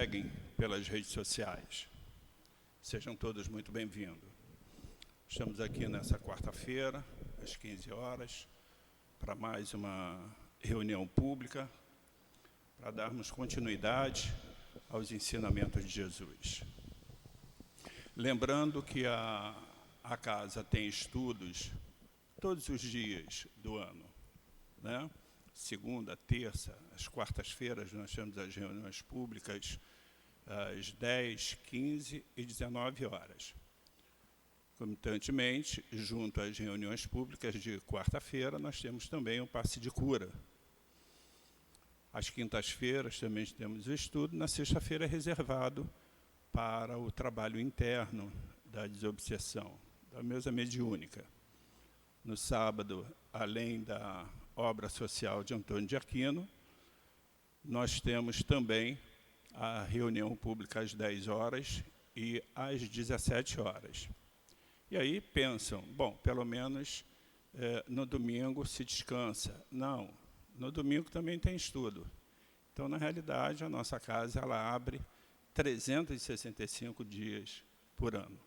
seguem pelas redes sociais. Sejam todos muito bem-vindos. Estamos aqui nessa quarta-feira, às 15 horas, para mais uma reunião pública, para darmos continuidade aos ensinamentos de Jesus. Lembrando que a casa tem estudos todos os dias do ano, né? Segunda, terça, às quartas-feiras, nós temos as reuniões públicas às 10, 15 e 19 horas. Concomitantemente, junto às reuniões públicas de quarta-feira, nós temos também o passe de cura. Às quintas-feiras também temos o estudo, na sexta-feira é reservado para o trabalho interno da desobsessão, da mesa mediúnica. No sábado, além da obra social de Antônio de Aquino, nós temos também a reunião pública às 10 horas e às 17 horas. E aí pensam, bom, pelo menos no domingo se descansa. Não, no domingo também tem estudo. Então, na realidade, a nossa casa ela abre 365 dias por ano.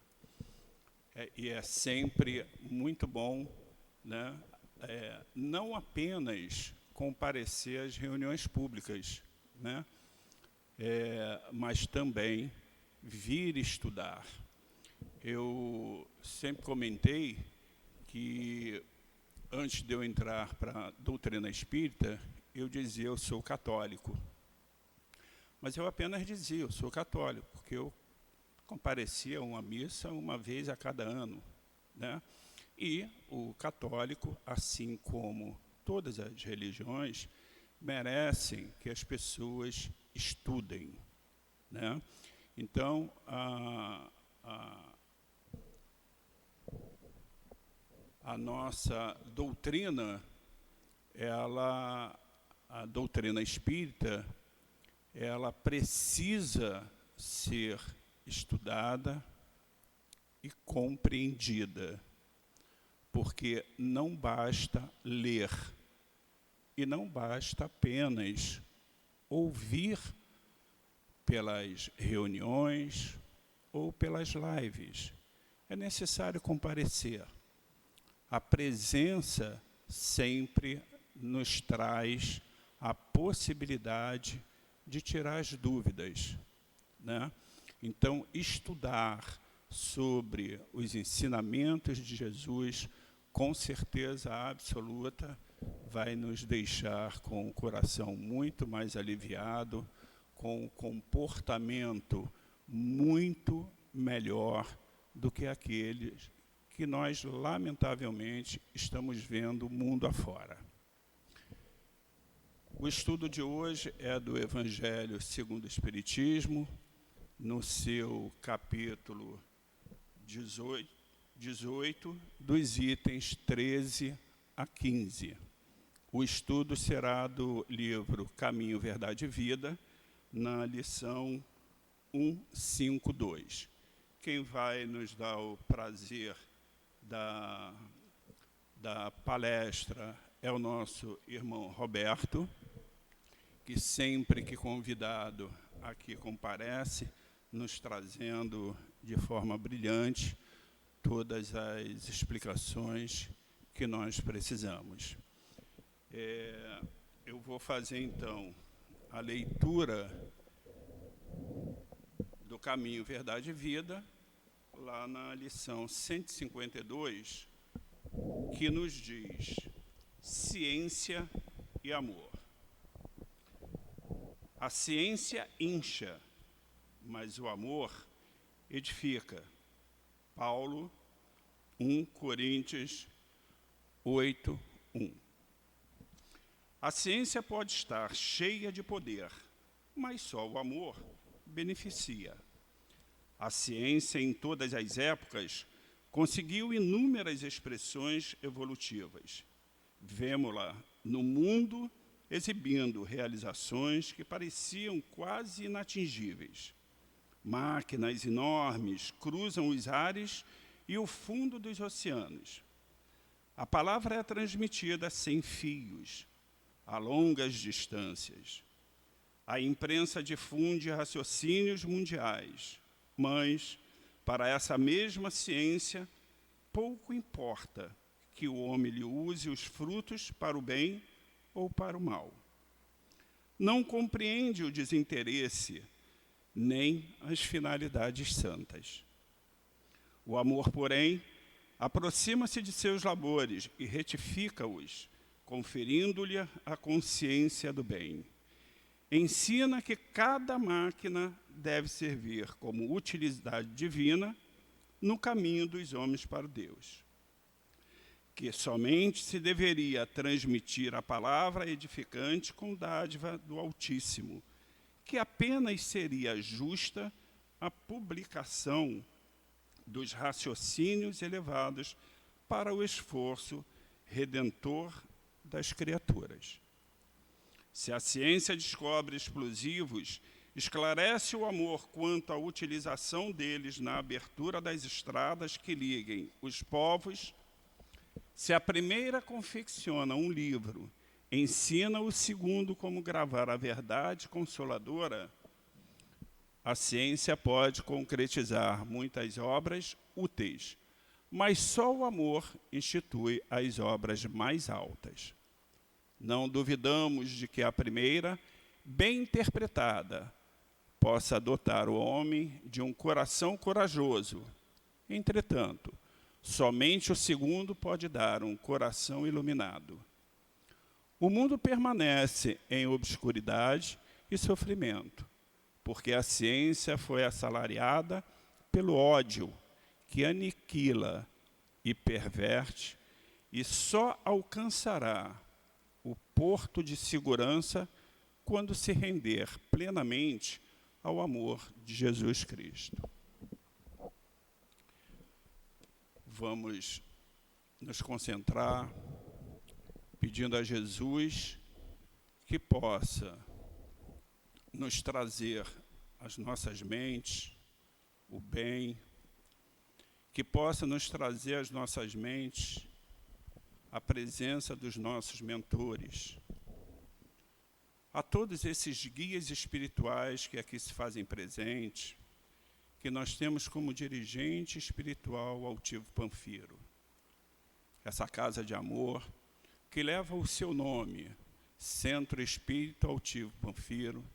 E é sempre muito bom, né? Não apenas comparecer às reuniões públicas, né? Mas também vir estudar. Eu sempre comentei que, antes de eu entrar para a doutrina espírita, eu dizia, eu sou católico. Mas eu apenas dizia, eu sou católico, porque eu comparecia a uma missa uma vez a cada ano, né? E o católico, assim como todas as religiões, merecem que as pessoas estudem, né? Então, a nossa doutrina, a doutrina espírita, ela precisa ser estudada e compreendida, porque não basta ler e não basta apenas ouvir pelas reuniões ou pelas lives. É necessário comparecer. A presença sempre nos traz a possibilidade de tirar as dúvidas, né? Então, estudar sobre os ensinamentos de Jesus, com certeza absoluta, vai nos deixar com o coração muito mais aliviado, com um comportamento muito melhor do que aqueles que nós, lamentavelmente, estamos vendo mundo afora. O estudo de hoje é do Evangelho segundo o Espiritismo, no seu capítulo 18, dos itens 13 a 15. O estudo será do livro Caminho, Verdade e Vida, na lição 152. Quem vai nos dar o prazer da palestra é o nosso irmão Roberto, que sempre que convidado aqui comparece, nos trazendo de forma brilhante todas as explicações que nós precisamos. Eu vou fazer, então, a leitura do Caminho, Verdade e Vida, lá na lição 152, que nos diz ciência e amor. A ciência incha, mas o amor edifica. Paulo, 1 Coríntios 8, 1. A ciência pode estar cheia de poder, mas só o amor beneficia. A ciência, em todas as épocas, conseguiu inúmeras expressões evolutivas. Vemo-la no mundo exibindo realizações que pareciam quase inatingíveis. Máquinas enormes cruzam os ares e o fundo dos oceanos. A palavra é transmitida sem fios, a longas distâncias. A imprensa difunde raciocínios mundiais, mas, para essa mesma ciência, pouco importa que o homem lhe use os frutos para o bem ou para o mal. Não compreende o desinteresse, nem as finalidades santas. O amor, porém, aproxima-se de seus labores e retifica-os, conferindo-lhe a consciência do bem. Ensina que cada máquina deve servir como utilidade divina no caminho dos homens para Deus. Que somente se deveria transmitir a palavra edificante com dádiva do Altíssimo, que apenas seria justa a publicação dos raciocínios elevados para o esforço redentor das criaturas. Se a ciência descobre explosivos, esclarece o amor quanto à utilização deles na abertura das estradas que liguem os povos. Se a primeira confecciona um livro, ensina o segundo como gravar a verdade consoladora, a ciência pode concretizar muitas obras úteis, mas só o amor institui as obras mais altas. Não duvidamos de que a primeira, bem interpretada, possa dotar o homem de um coração corajoso. Entretanto, somente o segundo pode dar um coração iluminado. O mundo permanece em obscuridade e sofrimento, porque a ciência foi assalariada pelo ódio, que aniquila e perverte, e só alcançará o porto de segurança quando se render plenamente ao amor de Jesus Cristo. Vamos nos concentrar, pedindo a Jesus que possa nos trazer às nossas mentes o bem, que possa nos trazer às nossas mentes a presença dos nossos mentores, a todos esses guias espirituais que aqui se fazem presentes, que nós temos como dirigente espiritual o Altivo Panfiro. Essa casa de amor que leva o seu nome, Centro Espírita Altivo Panfiro,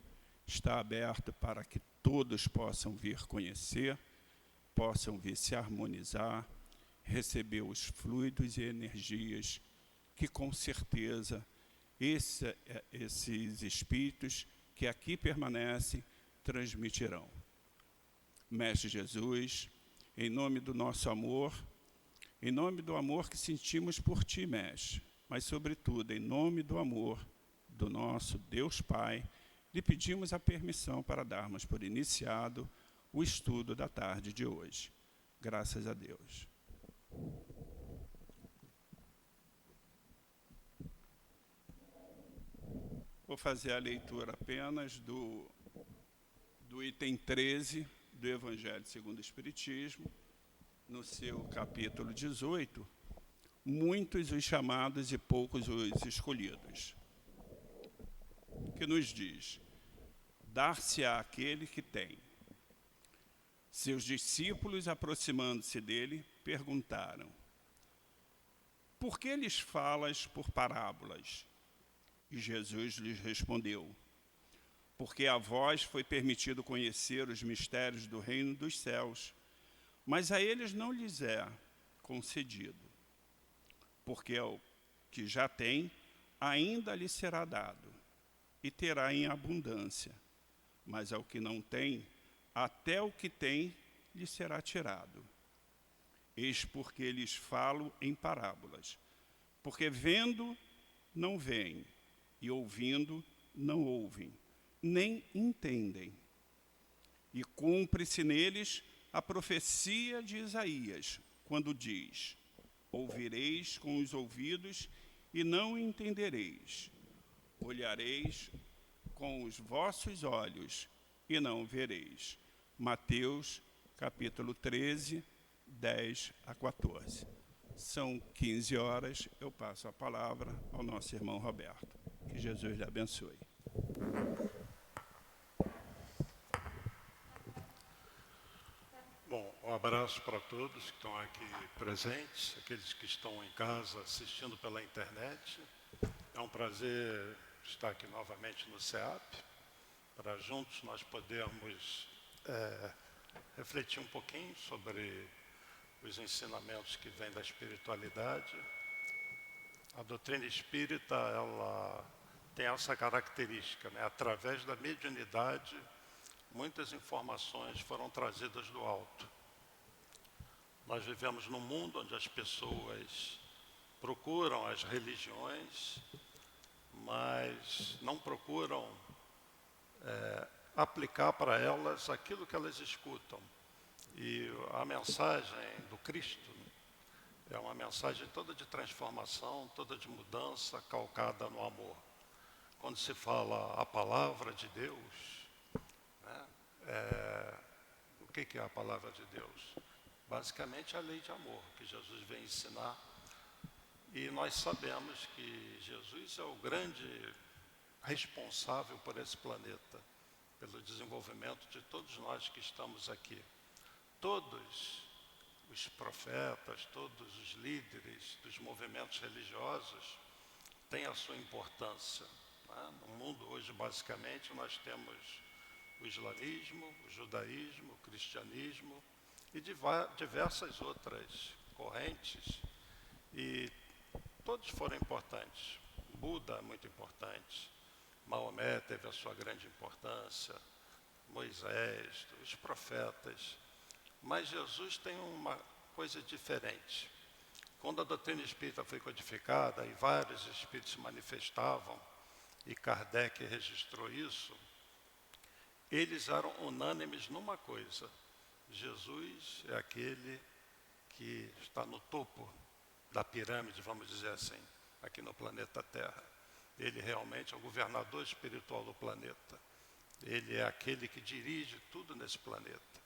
está aberto para que todos possam vir conhecer, possam vir se harmonizar, receber os fluidos e energias que, com certeza, esses espíritos que aqui permanecem transmitirão. Mestre Jesus, em nome do nosso amor, em nome do amor que sentimos por Ti, Mestre, mas, sobretudo, em nome do amor do nosso Deus Pai, lhe pedimos a permissão para darmos por iniciado o estudo da tarde de hoje. Graças a Deus. Vou fazer a leitura apenas do item 13 do Evangelho segundo o Espiritismo, no seu capítulo 18, muitos os chamados e poucos os escolhidos, que nos diz: dar-se-á aquele que tem. Seus discípulos, aproximando-se dele, perguntaram: por que lhes falas por parábolas? E Jesus lhes respondeu: porque a vós foi permitido conhecer os mistérios do reino dos céus, mas a eles não lhes é concedido. Porque ao que já tem, ainda lhe será dado, e terá em abundância. Mas ao que não tem, até o que tem lhe será tirado. Eis porque lhes falo em parábolas, porque vendo não veem, e ouvindo não ouvem, nem entendem. E cumpre-se neles a profecia de Isaías, quando diz: ouvireis com os ouvidos e não entendereis, olhareis com os vossos olhos e não vereis. Mateus, capítulo 13, 10 a 14. São 15 horas, eu passo a palavra ao nosso irmão Roberto. Que Jesus lhe abençoe. abraço para todos que estão aqui presentes, aqueles que estão em casa assistindo pela internet. É um prazer estar aqui novamente no SEAP, para juntos nós podermos refletir um pouquinho sobre os ensinamentos que vêm da espiritualidade. A doutrina espírita, ela tem essa característica, né? Através da mediunidade, muitas informações foram trazidas do alto. Nós vivemos num mundo onde as pessoas procuram as religiões, mas não procuram aplicar para elas aquilo que elas escutam. E a mensagem do Cristo é uma mensagem toda de transformação, toda de mudança, calcada no amor. Quando se fala a palavra de Deus, né, o que é a palavra de Deus? Basicamente a lei de amor que Jesus vem ensinar. E nós sabemos que Jesus é o grande responsável por esse planeta, pelo desenvolvimento de todos nós que estamos aqui. Todos os profetas, todos os líderes dos movimentos religiosos têm a sua importância, né? No mundo hoje, basicamente, nós temos o islamismo, o judaísmo, o cristianismo e diversas outras correntes, e todos foram importantes. Buda é muito importante, Maomé teve a sua grande importância, Moisés, os profetas. Mas Jesus tem uma coisa diferente. Quando a doutrina espírita foi codificada e vários espíritos se manifestavam, e Kardec registrou isso, eles eram unânimes numa coisa: Jesus é aquele que está no topo da pirâmide, vamos dizer assim, aqui no planeta Terra. Ele realmente é o governador espiritual do planeta. Ele é aquele que dirige tudo nesse planeta.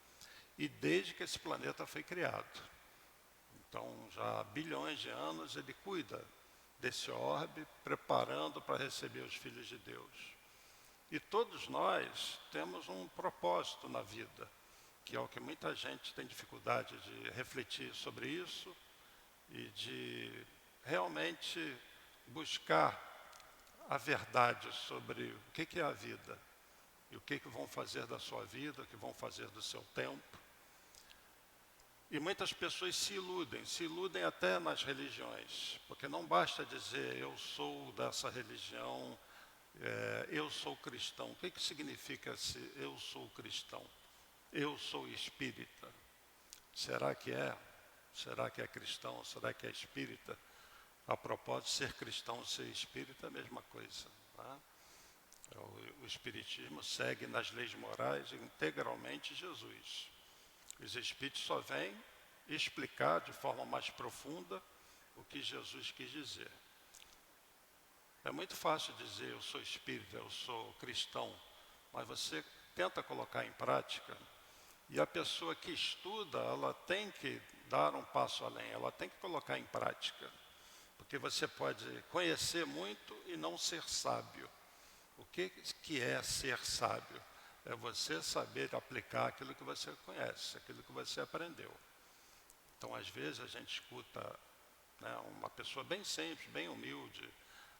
E desde que esse planeta foi criado. Então, já há bilhões de anos, ele cuida desse orbe, preparando para receber os filhos de Deus. E todos nós temos um propósito na vida, que é o que muita gente tem dificuldade de refletir sobre isso e de realmente buscar a verdade sobre o que é a vida e o que vão fazer da sua vida, o que vão fazer do seu tempo. E muitas pessoas se iludem até nas religiões, porque não basta dizer eu sou dessa religião, eu sou cristão. O que significa se eu sou cristão? Eu sou espírita. Será que é? Será que é cristão? Será que é espírita? A propósito, ser cristão e ser espírita é a mesma coisa. Tá? O espiritismo segue nas leis morais integralmente Jesus. Os espíritos só vêm explicar de forma mais profunda o que Jesus quis dizer. É muito fácil dizer eu sou espírita, eu sou cristão, mas você tenta colocar em prática, e a pessoa que estuda, ela tem que dar um passo além, ela tem que colocar em prática. Porque você pode conhecer muito e não ser sábio. O que é ser sábio? É você saber aplicar aquilo que você conhece, aquilo que você aprendeu. Então, às vezes, a gente escuta, né, uma pessoa bem simples, bem humilde,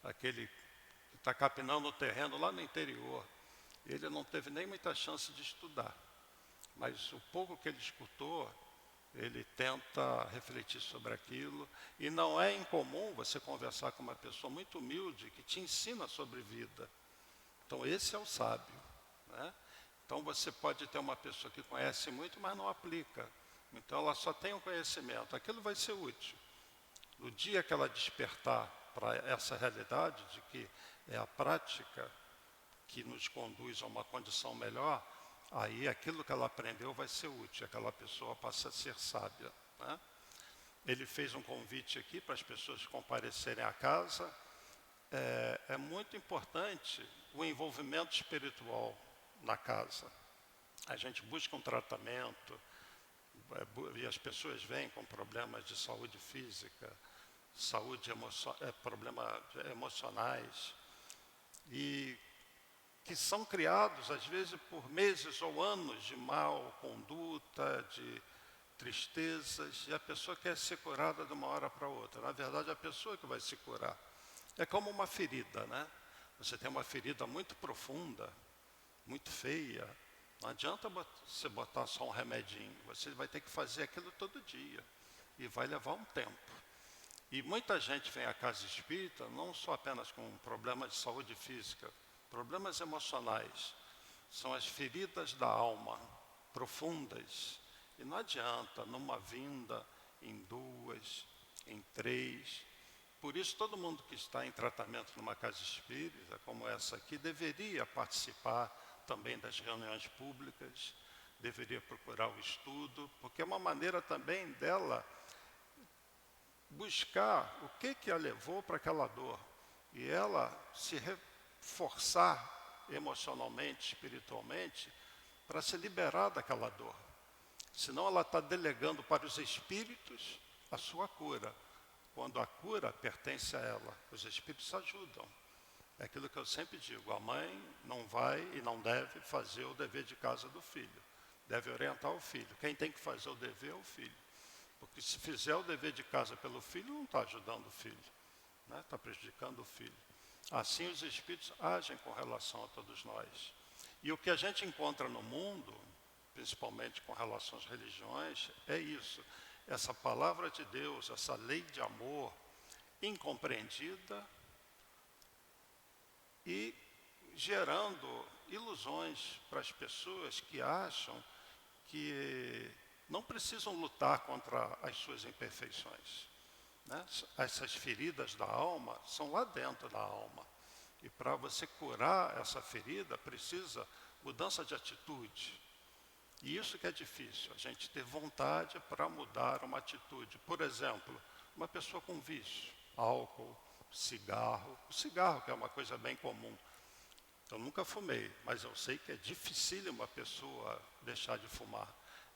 aquele que está capinando o terreno lá no interior. Ele não teve nem muita chance de estudar. Mas o pouco que ele escutou, ele tenta refletir sobre aquilo, e não é incomum você conversar com uma pessoa muito humilde que te ensina sobre vida. Então esse é o sábio, né? Então você pode ter uma pessoa que conhece muito, mas não aplica. Então ela só tem o conhecimento, aquilo vai ser útil. No dia que ela despertar para essa realidade de que é a prática que nos conduz a uma condição melhor, aí aquilo que ela aprendeu vai ser útil, aquela pessoa passa a ser sábia, né? Ele fez um convite aqui para as pessoas comparecerem à casa. É muito importante o envolvimento espiritual na casa. A gente busca um tratamento, e as pessoas vêm com problemas de saúde física, problemas emocionais, e que são criados, às vezes, por meses ou anos de mal conduta, de tristezas, e a pessoa quer ser curada de uma hora para outra. Na verdade, a pessoa que vai se curar. É como uma ferida, né? Você tem uma ferida muito profunda, muito feia. Não adianta você botar só um remedinho. Você vai ter que fazer aquilo todo dia. E vai levar um tempo. E muita gente vem à casa espírita, não só apenas com problemas de saúde física, problemas emocionais. São as feridas da alma, profundas. E não adianta, numa vinda, em 2, em 3. Por isso, todo mundo que está em tratamento numa casa espírita, como essa aqui, deveria participar também das reuniões públicas, deveria procurar o estudo, porque é uma maneira também dela buscar o que a levou para aquela dor. E ela se reforçar emocionalmente, espiritualmente, para se liberar daquela dor. Senão ela está delegando para os espíritos a sua cura, quando a cura pertence a ela. Os espíritos ajudam. É aquilo que eu sempre digo, a mãe não vai e não deve fazer o dever de casa do filho. Deve orientar o filho. Quem tem que fazer o dever é o filho. Porque se fizer o dever de casa pelo filho, não está ajudando o filho, né? Está prejudicando o filho. Assim os espíritos agem com relação a todos nós. E o que a gente encontra no mundo, principalmente com relação às religiões, é isso. Essa palavra de Deus, essa lei de amor, incompreendida e gerando ilusões para as pessoas que acham que não precisam lutar contra as suas imperfeições, né? Essas feridas da alma são lá dentro da alma. E para você curar essa ferida, precisa mudança de atitude. E isso que é difícil, a gente ter vontade para mudar uma atitude. Por exemplo, uma pessoa com vício, álcool, cigarro. O cigarro, que é uma coisa bem comum. Eu nunca fumei, mas eu sei que é difícil uma pessoa deixar de fumar.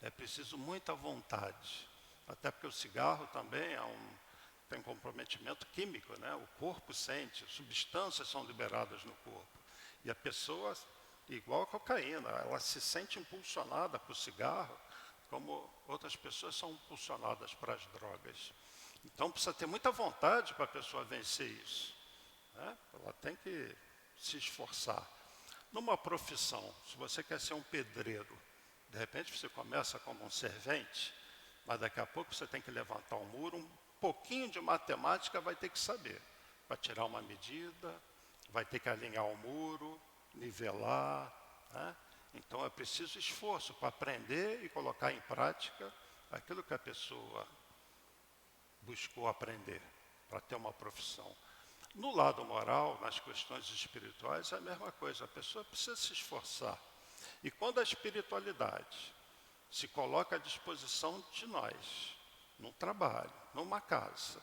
É preciso muita vontade. Até porque o cigarro também tem comprometimento químico, né? O corpo sente, substâncias são liberadas no corpo. E a pessoa, igual a cocaína, ela se sente impulsionada para o cigarro, como outras pessoas são impulsionadas para as drogas. Então precisa ter muita vontade para a pessoa vencer isso, né? Ela tem que se esforçar. Numa profissão, se você quer ser um pedreiro, de repente você começa como um servente, mas daqui a pouco você tem que levantar um muro, um pouquinho de matemática vai ter que saber. Vai tirar uma medida, vai ter que alinhar o muro, nivelar, né? Então é preciso esforço para aprender e colocar em prática aquilo que a pessoa buscou aprender, para ter uma profissão. No lado moral, nas questões espirituais, é a mesma coisa. A pessoa precisa se esforçar. E quando a espiritualidade se coloca à disposição de nós, num trabalho, numa casa,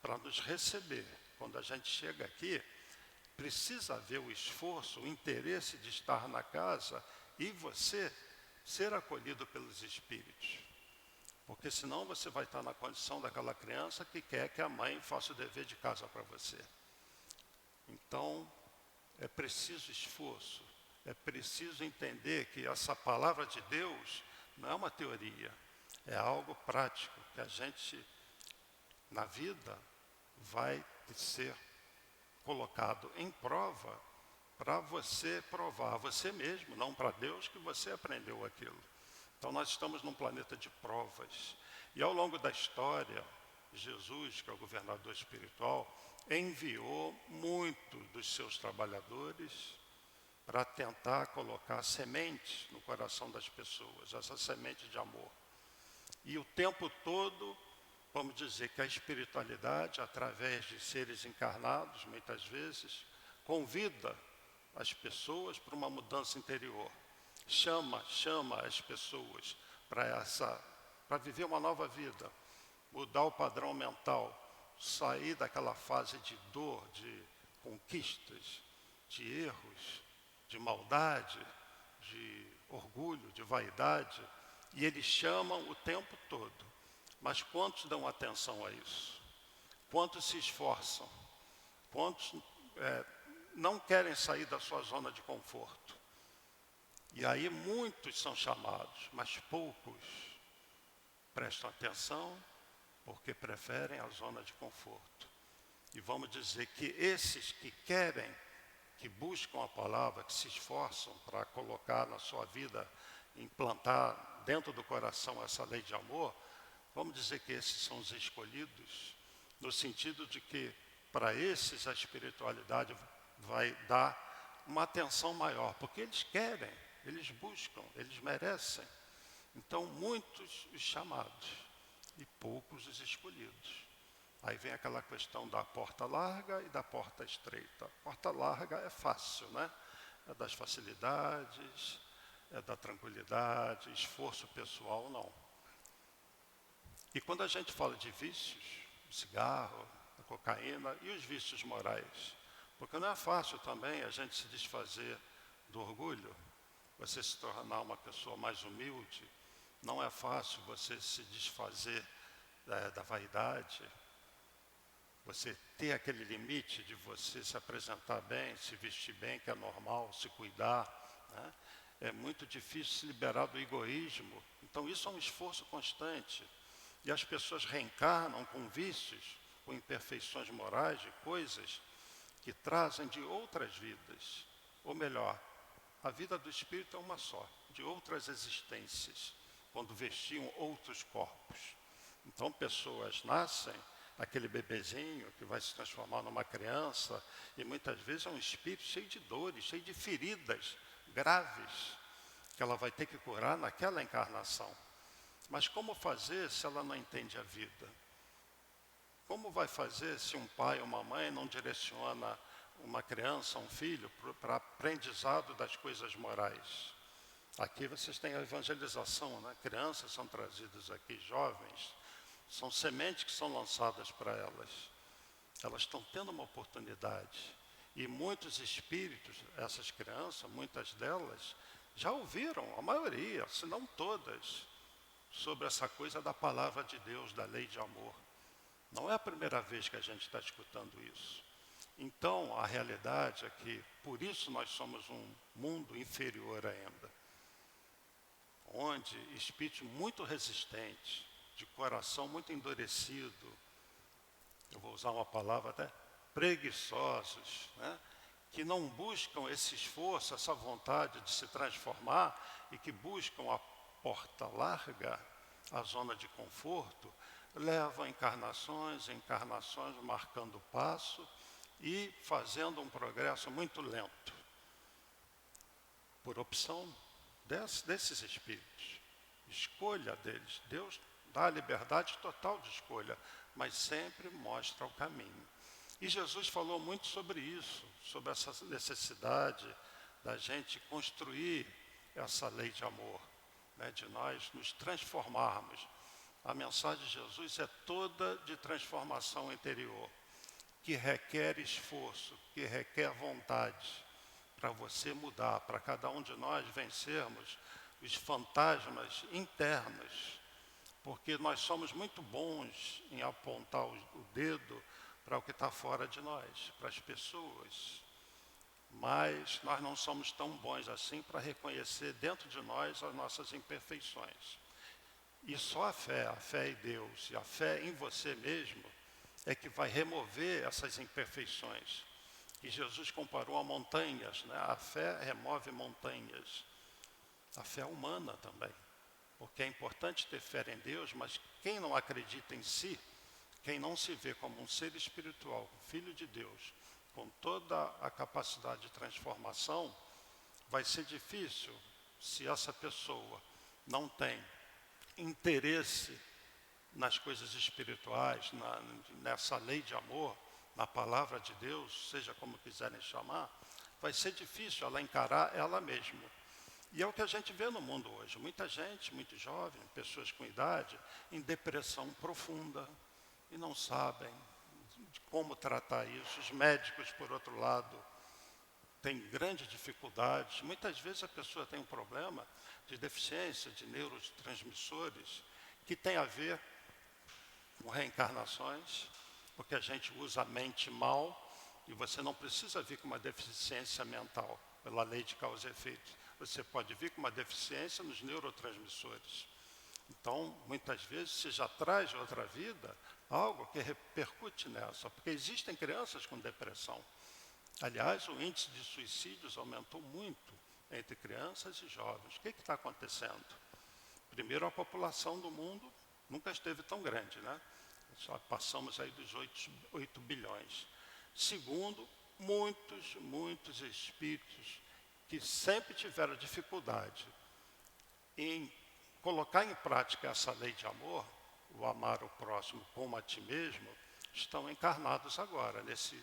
para nos receber, quando a gente chega aqui, precisa haver o esforço, o interesse de estar na casa e você ser acolhido pelos espíritos. Porque senão você vai estar na condição daquela criança que quer que a mãe faça o dever de casa para você. Então, é preciso esforço, é preciso entender que essa palavra de Deus não é uma teoria, é algo prático, que a gente, na vida, vai ser colocado em prova para você provar a você mesmo, não para Deus, que você aprendeu aquilo. Então, nós estamos num planeta de provas. E ao longo da história, Jesus, que é o governador espiritual, enviou muitos dos seus trabalhadores para tentar colocar sementes no coração das pessoas, essa semente de amor. E o tempo todo, vamos dizer que a espiritualidade, através de seres encarnados, muitas vezes, convida as pessoas para uma mudança interior. Chama as pessoas para viver uma nova vida, mudar o padrão mental, sair daquela fase de dor, de conquistas, de erros, de maldade, de orgulho, de vaidade, e eles chamam o tempo todo. Mas quantos dão atenção a isso? Quantos se esforçam? Quantos não querem sair da sua zona de conforto? E aí muitos são chamados, mas poucos prestam atenção porque preferem a zona de conforto. E vamos dizer que esses que querem, que buscam a palavra, que se esforçam para colocar na sua vida, implantar dentro do coração essa lei de amor, vamos dizer que esses são os escolhidos, no sentido de que para esses a espiritualidade vai dar uma atenção maior, porque eles querem, eles buscam, eles merecem. Então, muitos os chamados e poucos os escolhidos. Aí vem aquela questão da porta larga e da porta estreita. A porta larga é fácil, né? É das facilidades, é da tranquilidade, esforço pessoal, não. E quando a gente fala de vícios, o cigarro, a cocaína e os vícios morais, porque não é fácil também a gente se desfazer do orgulho, você se tornar uma pessoa mais humilde, não é fácil você se desfazer da vaidade, você ter aquele limite de você se apresentar bem, se vestir bem, que é normal, se cuidar, né? É muito difícil se liberar do egoísmo. Então isso é um esforço constante. E as pessoas reencarnam com vícios, com imperfeições morais, de coisas que trazem de outras vidas. Ou melhor, a vida do espírito é uma só, de outras existências, quando vestiam outros corpos. Então pessoas nascem, aquele bebezinho que vai se transformar numa criança, e muitas vezes é um espírito cheio de dores, cheio de feridas graves, que ela vai ter que curar naquela encarnação. Mas como fazer se ela não entende a vida? Como vai fazer se um pai ou uma mãe não direciona uma criança, um filho, para aprendizado das coisas morais? Aqui vocês têm a evangelização, né? Crianças são trazidas aqui, jovens, são sementes que são lançadas para elas. Elas estão tendo uma oportunidade. E muitos espíritos, essas crianças, muitas delas, já ouviram, a maioria, se não todas, sobre essa coisa da palavra de Deus, da lei de amor. Não é a primeira vez que a gente está escutando isso. Então, a realidade é que, por isso nós somos um mundo inferior ainda, onde espíritos muito resistentes, de coração muito endurecido, eu vou usar uma palavra até, preguiçosos, né? Que não buscam esse esforço, essa vontade de se transformar e que buscam a porta larga, a zona de conforto, levam encarnações, marcando passo e fazendo um progresso muito lento, por opção desses espíritos, escolha deles. Deus dá a liberdade total de escolha, mas sempre mostra o caminho. E Jesus falou muito sobre isso, sobre essa necessidade da gente construir essa lei de amor, né, de nós nos transformarmos. A mensagem de Jesus é toda de transformação interior, que requer esforço, que requer vontade para você mudar, para cada um de nós vencermos os fantasmas internos, porque nós somos muito bons em apontar o dedo para o que está fora de nós, para as pessoas, mas nós não somos tão bons assim para reconhecer dentro de nós as nossas imperfeições. E só a fé em Deus e a fé em você mesmo é que vai remover essas imperfeições. E Jesus comparou a montanhas, né? A fé remove montanhas. A fé humana também. Porque é importante ter fé em Deus, mas quem não acredita em si, quem não se vê como um ser espiritual, filho de Deus, com toda a capacidade de transformação, vai ser difícil se essa pessoa não tem interesse nas coisas espirituais, nessa lei de amor, na palavra de Deus, seja como quiserem chamar, vai ser difícil ela encarar ela mesma. E é o que a gente vê no mundo hoje. Muita gente, muito jovem, pessoas com idade, em depressão profunda e não sabem de como tratar isso. Os médicos, por outro lado, têm grandes dificuldades. Muitas vezes a pessoa tem um problema de deficiência de neurotransmissores que tem a ver com reencarnações, porque a gente usa a mente mal e você não precisa vir com uma deficiência mental pela lei de causa e efeito. Você pode vir com uma deficiência nos neurotransmissores. Então, muitas vezes, se já traz outra vida, algo que repercute nessa, porque existem crianças com depressão. Aliás, o índice de suicídios aumentou muito entre crianças e jovens. O que está acontecendo? Primeiro, a população do mundo nunca esteve tão grande, né? Já passamos aí dos 8 bilhões. Segundo, muitos espíritos que sempre tiveram dificuldade em colocar em prática essa lei de amor, o amar o próximo como a ti mesmo, estão encarnados agora, nesse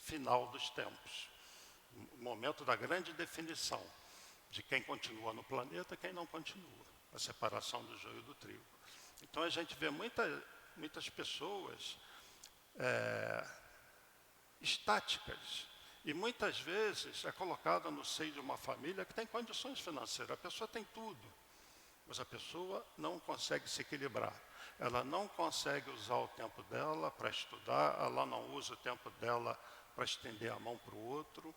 final dos tempos. O momento da grande definição de quem continua no planeta e quem não continua. A separação do joio do trigo. Então a gente vê muitas pessoas estáticas. E muitas vezes é colocada no seio de uma família que tem condições financeiras. A pessoa tem tudo, mas a pessoa não consegue se equilibrar. Ela não consegue usar o tempo dela para estudar, ela não usa o tempo dela para estender a mão para o outro.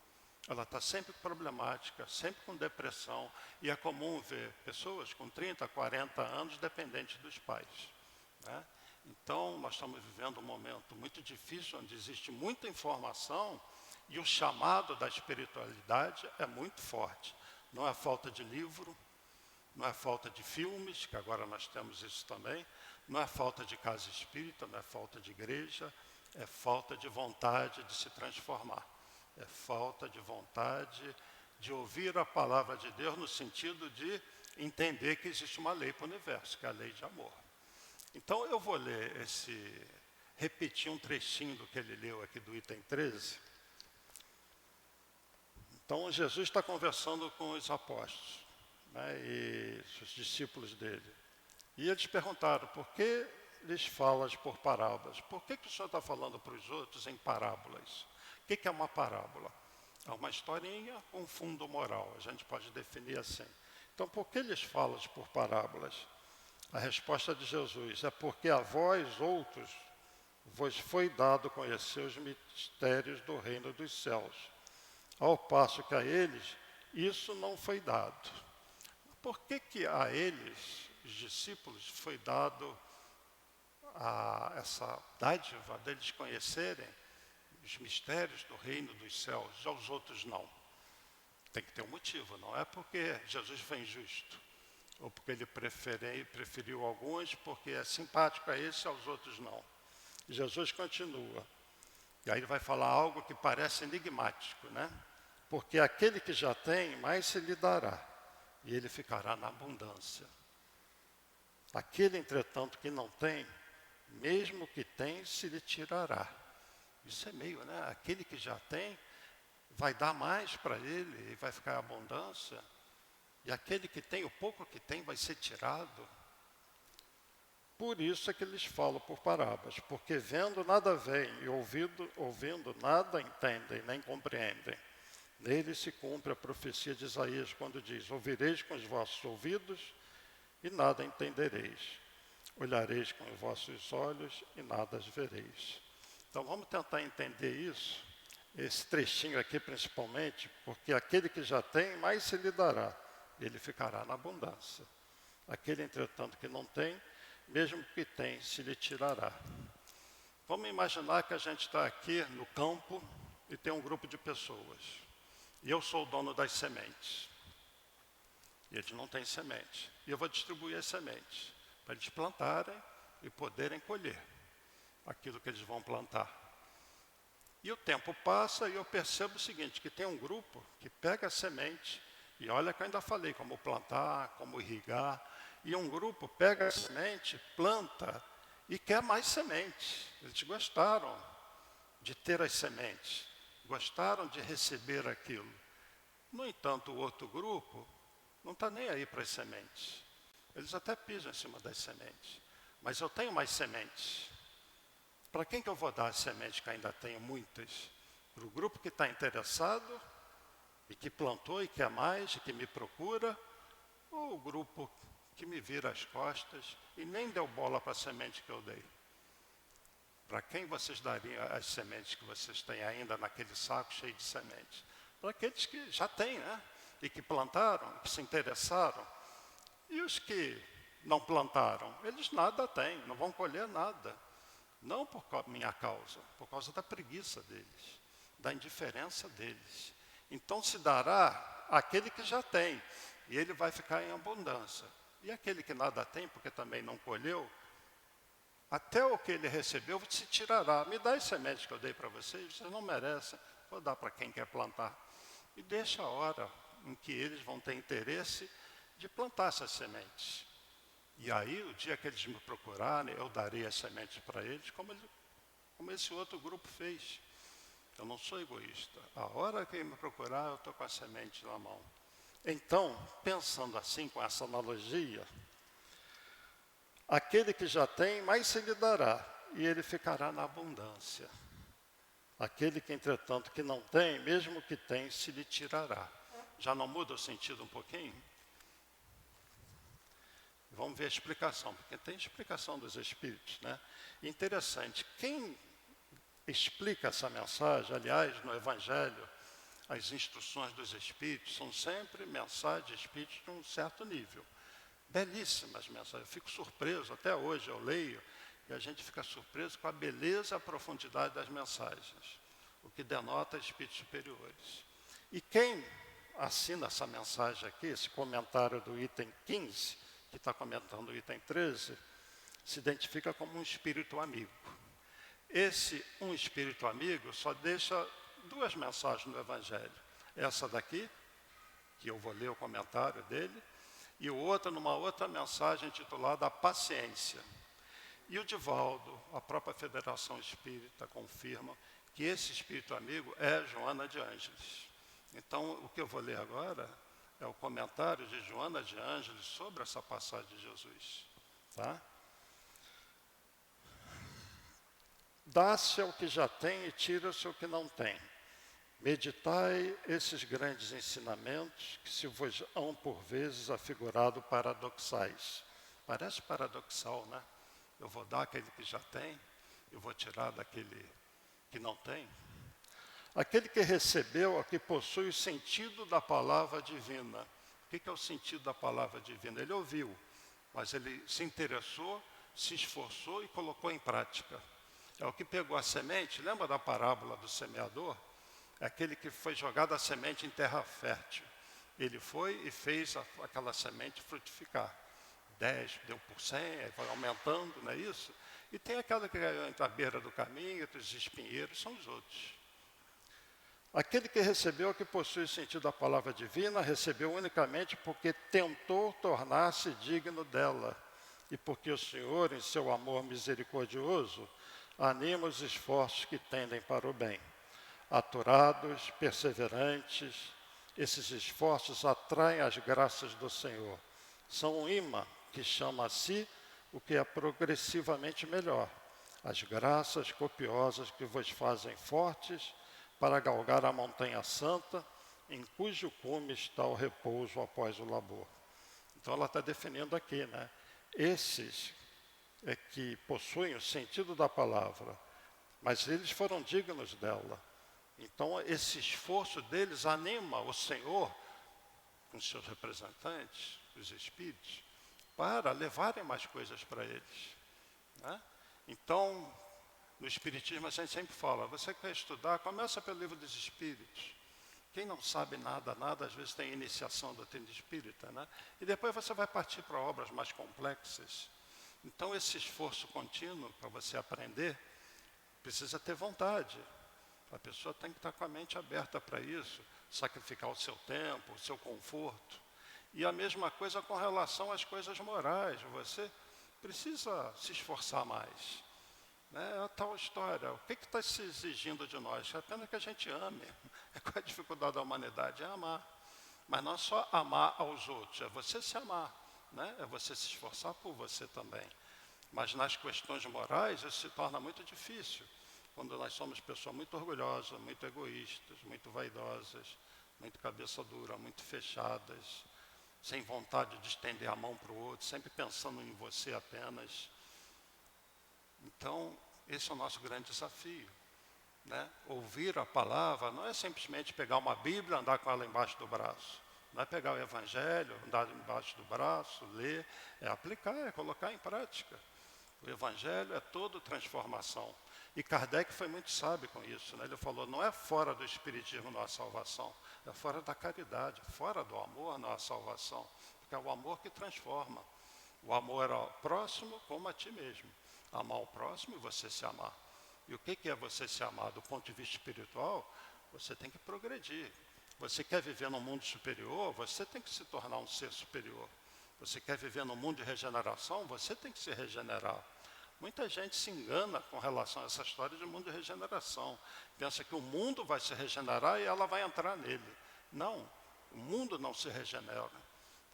Ela está sempre problemática, sempre com depressão. E é comum ver pessoas com 30, 40 anos dependentes dos pais, né? Então, nós estamos vivendo um momento muito difícil, onde existe muita informação e o chamado da espiritualidade é muito forte. Não é falta de livro, não é falta de filmes, que agora nós temos isso também, não é falta de casa espírita, não é falta de igreja, é falta de vontade de se transformar. É falta de vontade de ouvir a palavra de Deus no sentido de entender que existe uma lei para o universo, que é a lei de amor. Então eu vou repetir um trechinho do que ele leu aqui do item 13. Então Jesus está conversando com os apóstolos, né, e os discípulos dele. E eles perguntaram, por que lhes falas por parábolas? Por que o Senhor está falando para os outros em parábolas? O que é uma parábola? É uma historinha com fundo moral, a gente pode definir assim. Então, por que lhes falas por parábolas? A resposta de Jesus é porque a vós, outros, vos foi dado conhecer os mistérios do reino dos céus, ao passo que a eles isso não foi dado. Por que a eles, os discípulos, foi dado essa dádiva deles conhecerem os mistérios do reino dos céus, e aos outros não? Tem que ter um motivo, não é porque Jesus foi injusto, ou porque ele preferiu alguns, porque é simpático a esse e aos outros não. Jesus continua, e aí ele vai falar algo que parece enigmático, né? Porque aquele que já tem, mais se lhe dará, e ele ficará na abundância. Aquele, entretanto, que não tem, mesmo que tem, se lhe tirará. Isso é meio, né? Aquele que já tem, vai dar mais para ele e vai ficar em abundância. E aquele que tem, o pouco que tem, vai ser tirado. Por isso é que lhes falo por parábolas, porque vendo nada veem e ouvindo nada entendem, nem compreendem. Nele se cumpre a profecia de Isaías, quando diz, ouvireis com os vossos ouvidos e nada entendereis. Olhareis com os vossos olhos e nada vereis. Então vamos tentar entender isso, esse trechinho aqui principalmente, porque aquele que já tem, mais se lhe dará, ele ficará na abundância. Aquele, entretanto, que não tem, mesmo que tem, se lhe tirará. Vamos imaginar que a gente está aqui no campo e tem um grupo de pessoas. E eu sou o dono das sementes. E eles não têm semente. E eu vou distribuir as sementes para eles plantarem e poderem colher aquilo que eles vão plantar. E o tempo passa e eu percebo o seguinte, que tem um grupo que pega a semente, e olha que eu ainda falei como plantar, como irrigar, e um grupo pega a semente, planta e quer mais semente. Eles gostaram de ter as sementes, gostaram de receber aquilo. No entanto, o outro grupo não está nem aí para as sementes. Eles até pisam em cima das sementes. Mas eu tenho mais sementes. Para quem que eu vou dar as sementes que ainda tenho muitas? Para o grupo que está interessado e que plantou e quer mais e que me procura? Ou o grupo que me vira as costas e nem deu bola para a semente que eu dei? Para quem vocês dariam as sementes que vocês têm ainda naquele saco cheio de sementes? Para aqueles que já têm, né? E que plantaram, que se interessaram. E os que não plantaram? Eles nada têm, não vão colher nada. Não por minha causa, por causa da preguiça deles, da indiferença deles. Então se dará àquele que já tem, e ele vai ficar em abundância. E aquele que nada tem, porque também não colheu, até o que ele recebeu se tirará. Me dá as sementes que eu dei para vocês não merecem, vou dar para quem quer plantar. E deixa a hora em que eles vão ter interesse de plantar essas sementes. E aí, o dia que eles me procurarem, eu darei as sementes para eles, como esse outro grupo fez. Eu não sou egoísta. A hora que ele me procurar, eu estou com a semente na mão. Então, pensando assim, com essa analogia, aquele que já tem, mais se lhe dará, e ele ficará na abundância. Aquele que, entretanto, que não tem, mesmo que tem, se lhe tirará. Já não muda o sentido um pouquinho? Vamos ver a explicação, porque tem explicação dos Espíritos, né? Interessante, quem explica essa mensagem, aliás, no Evangelho, as instruções dos Espíritos são sempre mensagens de Espíritos de um certo nível. Belíssimas mensagens, eu fico surpreso, até hoje eu leio, e a gente fica surpreso com a beleza e a profundidade das mensagens, o que denota Espíritos superiores. E quem assina essa mensagem aqui, esse comentário do item 15, que está comentando o item 13, se identifica como um espírito amigo. Esse um espírito amigo só deixa duas mensagens no Evangelho. Essa daqui, que eu vou ler o comentário dele, e o outro numa outra mensagem intitulada A Paciência. E o Divaldo, a própria Federação Espírita, confirma que esse espírito amigo é Joana de Ângeles. Então, o que eu vou ler agora é o comentário de Joana de Ângeles sobre essa passagem de Jesus. Tá? Dá-se ao que já tem e tira-se ao que não tem. Meditai esses grandes ensinamentos que se vos hão por vezes afigurado paradoxais. Parece paradoxal, né? Eu vou dar àquele que já tem, eu vou tirar daquele que não tem. Aquele que recebeu, que possui o sentido da palavra divina. O que é o sentido da palavra divina? Ele ouviu, mas ele se interessou, se esforçou e colocou em prática. É o que pegou a semente, lembra da parábola do semeador? É aquele que foi jogado a semente em terra fértil. Ele foi e fez aquela semente frutificar. 10 deu por 100, aí vai aumentando, não é isso? E tem aquela que caiu entre a beira do caminho, entre os espinheiros, são os outros. Aquele que recebeu, que possui o sentido da palavra divina, recebeu unicamente porque tentou tornar-se digno dela. E porque o Senhor, em seu amor misericordioso, anima os esforços que tendem para o bem. Aturados, perseverantes, esses esforços atraem as graças do Senhor. São um imã que chama a si o que é progressivamente melhor. As graças copiosas que vos fazem fortes para galgar a montanha santa, em cujo cume está o repouso após o labor. Então ela está definindo aqui, né? Esses é que possuem o sentido da palavra, mas eles foram dignos dela. Então esse esforço deles anima o Senhor, com seus representantes, os Espíritos, para levarem mais coisas para eles, né? Então, no Espiritismo a gente sempre fala, você quer estudar, começa pelo livro dos Espíritos. Quem não sabe nada, às vezes tem iniciação da doutrina espírita, né? E depois você vai partir para obras mais complexas. Então, esse esforço contínuo para você aprender, precisa ter vontade. A pessoa tem que estar com a mente aberta para isso, sacrificar o seu tempo, o seu conforto. E a mesma coisa com relação às coisas morais. Você precisa se esforçar mais. É a tal história. O que está se exigindo de nós? É apenas que a gente ame. É qual a dificuldade da humanidade? É amar. Mas não é só amar aos outros, é você se amar, né? É você se esforçar por você também. Mas nas questões morais isso se torna muito difícil. Quando nós somos pessoas muito orgulhosas, muito egoístas, muito vaidosas, muito cabeça dura, muito fechadas, sem vontade de estender a mão para o outro, sempre pensando em você apenas. Então, esse é o nosso grande desafio, né? Ouvir a palavra não é simplesmente pegar uma Bíblia e andar com ela embaixo do braço. Não é pegar o Evangelho, andar embaixo do braço, ler, é aplicar, é colocar em prática. O Evangelho é todo transformação. E Kardec foi muito sábio com isso, né? Ele falou, não é fora do Espiritismo não há salvação, é fora da caridade, fora do amor não há salvação, porque é o amor que transforma. O amor ao próximo como a ti mesmo. Amar o próximo e você se amar. E o que é você se amar? Do ponto de vista espiritual, você tem que progredir. Você quer viver num mundo superior, você tem que se tornar um ser superior. Você quer viver num mundo de regeneração, você tem que se regenerar. Muita gente se engana com relação a essa história de mundo de regeneração. Pensa que o mundo vai se regenerar e ela vai entrar nele. Não, o mundo não se regenera.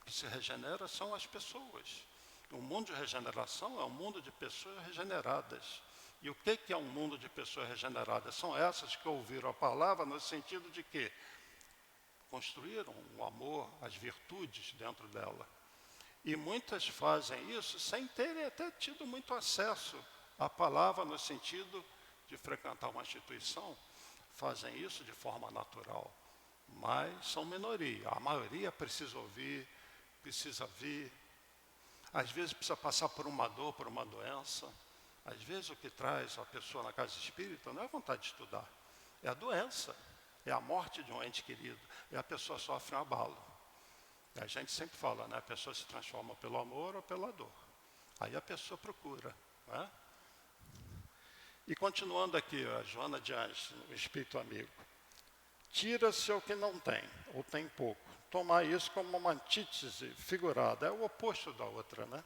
O que se regenera são as pessoas. O mundo de regeneração é um mundo de pessoas regeneradas. E o que é um mundo de pessoas regeneradas? São essas que ouviram a palavra no sentido de que construíram o amor, as virtudes dentro dela. E muitas fazem isso sem terem até tido muito acesso à palavra no sentido de frequentar uma instituição. Fazem isso de forma natural. Mas são minoria. A maioria precisa ouvir, precisa vir. Às vezes precisa passar por uma dor, por uma doença. Às vezes o que traz a pessoa na casa espírita não é a vontade de estudar. É a doença. É a morte de um ente querido. E a pessoa sofre um abalo. A gente sempre fala, né? A pessoa se transforma pelo amor ou pela dor. Aí a pessoa procura. Né? E continuando aqui, a Joana de Anjos, o Espírito Amigo. Tira-se o que não tem, ou tem pouco. Tomar isso como uma antítese figurada. É o oposto da outra, né?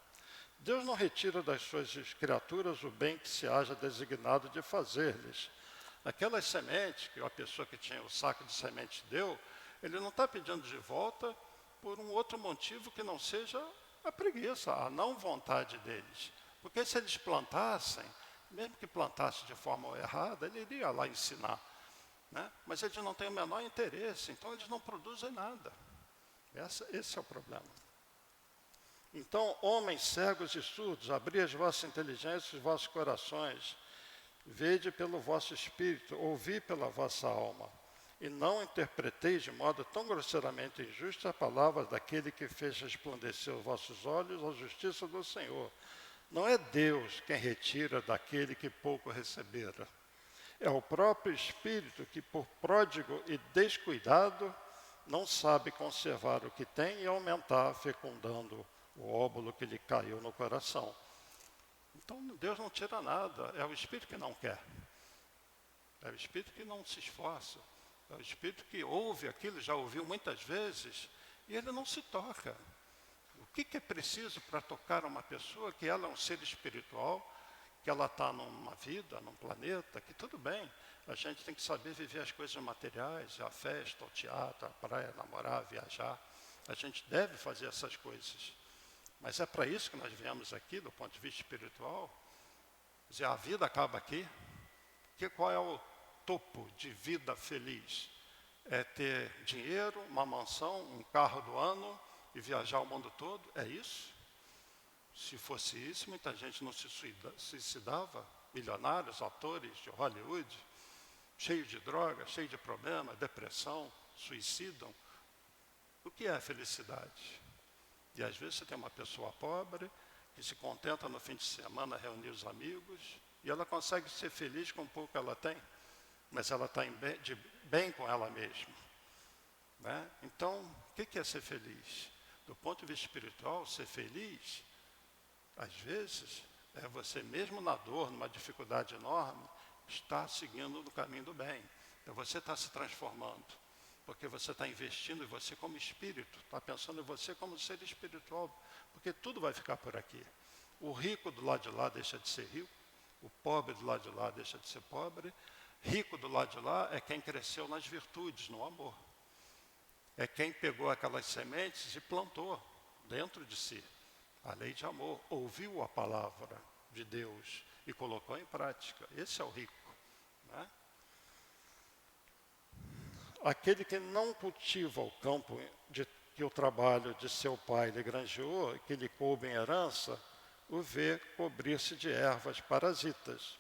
Deus não retira das suas criaturas o bem que se haja designado de fazer-lhes. Aquelas sementes que a pessoa que tinha o saco de semente deu, ele não está pedindo de volta por um outro motivo que não seja a preguiça, a não vontade deles. Porque se eles plantassem, mesmo que plantasse de forma errada, ele iria lá ensinar. Né? Mas eles não têm o menor interesse, então eles não produzem nada. Esse é o problema. Então, homens cegos e surdos, abri as vossas inteligências e os vossos corações, vede pelo vosso espírito, ouvi pela vossa alma, e não interpreteis de modo tão grosseiramente injusto a palavra daquele que fez resplandecer os vossos olhos a justiça do Senhor. Não é Deus quem retira daquele que pouco recebera. É o próprio Espírito que, por pródigo e descuidado, não sabe conservar o que tem e aumentar, fecundando o óbolo que lhe caiu no coração. Então, Deus não tira nada, é o Espírito que não quer. É o Espírito que não se esforça. É o Espírito que ouve aquilo, já ouviu muitas vezes, e ele não se toca. O que é preciso para tocar uma pessoa que ela é um ser espiritual, que ela está numa vida, num planeta, que tudo bem, a gente tem que saber viver as coisas materiais, a festa, o teatro, a praia, namorar, viajar. A gente deve fazer essas coisas. Mas é para isso que nós viemos aqui, do ponto de vista espiritual. Dizer, a vida acaba aqui. Qual é o topo de vida feliz? É ter dinheiro, uma mansão, um carro do ano e viajar o mundo todo? É isso? Se fosse isso, muita gente não se suicidava. Milionários, atores de Hollywood, cheios de drogas, cheios de problemas, depressão, suicidam. O que é felicidade? E às vezes você tem uma pessoa pobre, que se contenta no fim de semana reunir os amigos, e ela consegue ser feliz com o pouco que ela tem, mas ela está bem com ela mesma. Né? Então, o que é ser feliz? Do ponto de vista espiritual, ser feliz, às vezes, é você mesmo na dor, numa dificuldade enorme, estar seguindo no caminho do bem. É você estar se transformando. Porque você está investindo em você como espírito, está pensando em você como ser espiritual, porque tudo vai ficar por aqui. O rico do lado de lá deixa de ser rico, o pobre do lado de lá deixa de ser pobre, rico do lado de lá é quem cresceu nas virtudes, no amor. É quem pegou aquelas sementes e plantou dentro de si a lei de amor, ouviu a palavra de Deus e colocou em prática. Esse é o rico. Né? Aquele que não cultiva o campo que o trabalho de seu pai lhe granjeou, que lhe coube em herança, o vê cobrir-se de ervas parasitas.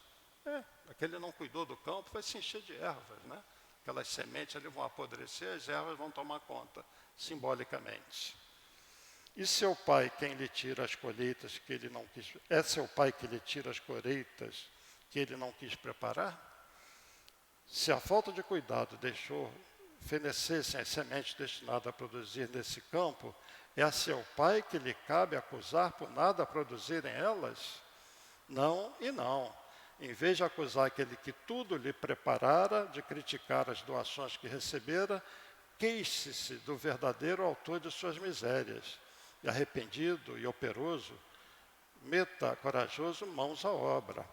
Aquele não cuidou do campo, vai se encher de ervas, né? Aquelas sementes ali vão apodrecer, as ervas vão tomar conta, simbolicamente. E seu pai, quem lhe tira as colheitas que ele não quis... É seu pai que lhe tira as colheitas que ele não quis preparar? Se a falta de cuidado deixou fenecessem as sementes destinadas a produzir nesse campo, é a seu pai que lhe cabe acusar por nada produzirem elas? Não e não. Em vez de acusar aquele que tudo lhe preparara, de criticar as doações que recebera, queixe-se do verdadeiro autor de suas misérias. E arrependido e operoso, meta corajoso mãos à obra.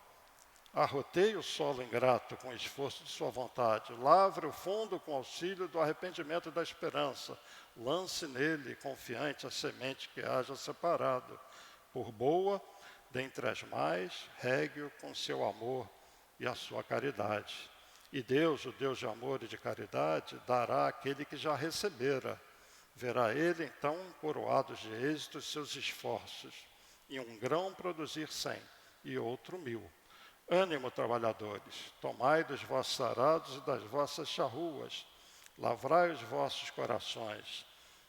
Arroteie o solo ingrato com o esforço de sua vontade, lavre o fundo com auxílio do arrependimento e da esperança, lance nele, confiante, a semente que haja separado. Por boa, dentre as mais, regue-o com seu amor e a sua caridade. E Deus, o Deus de amor e de caridade, dará àquele que já recebera. Verá ele, então, coroados de êxito seus esforços, e um grão produzir 100, e outro 1000. Ânimo, trabalhadores, tomai dos vossos arados e das vossas charruas, lavrai os vossos corações,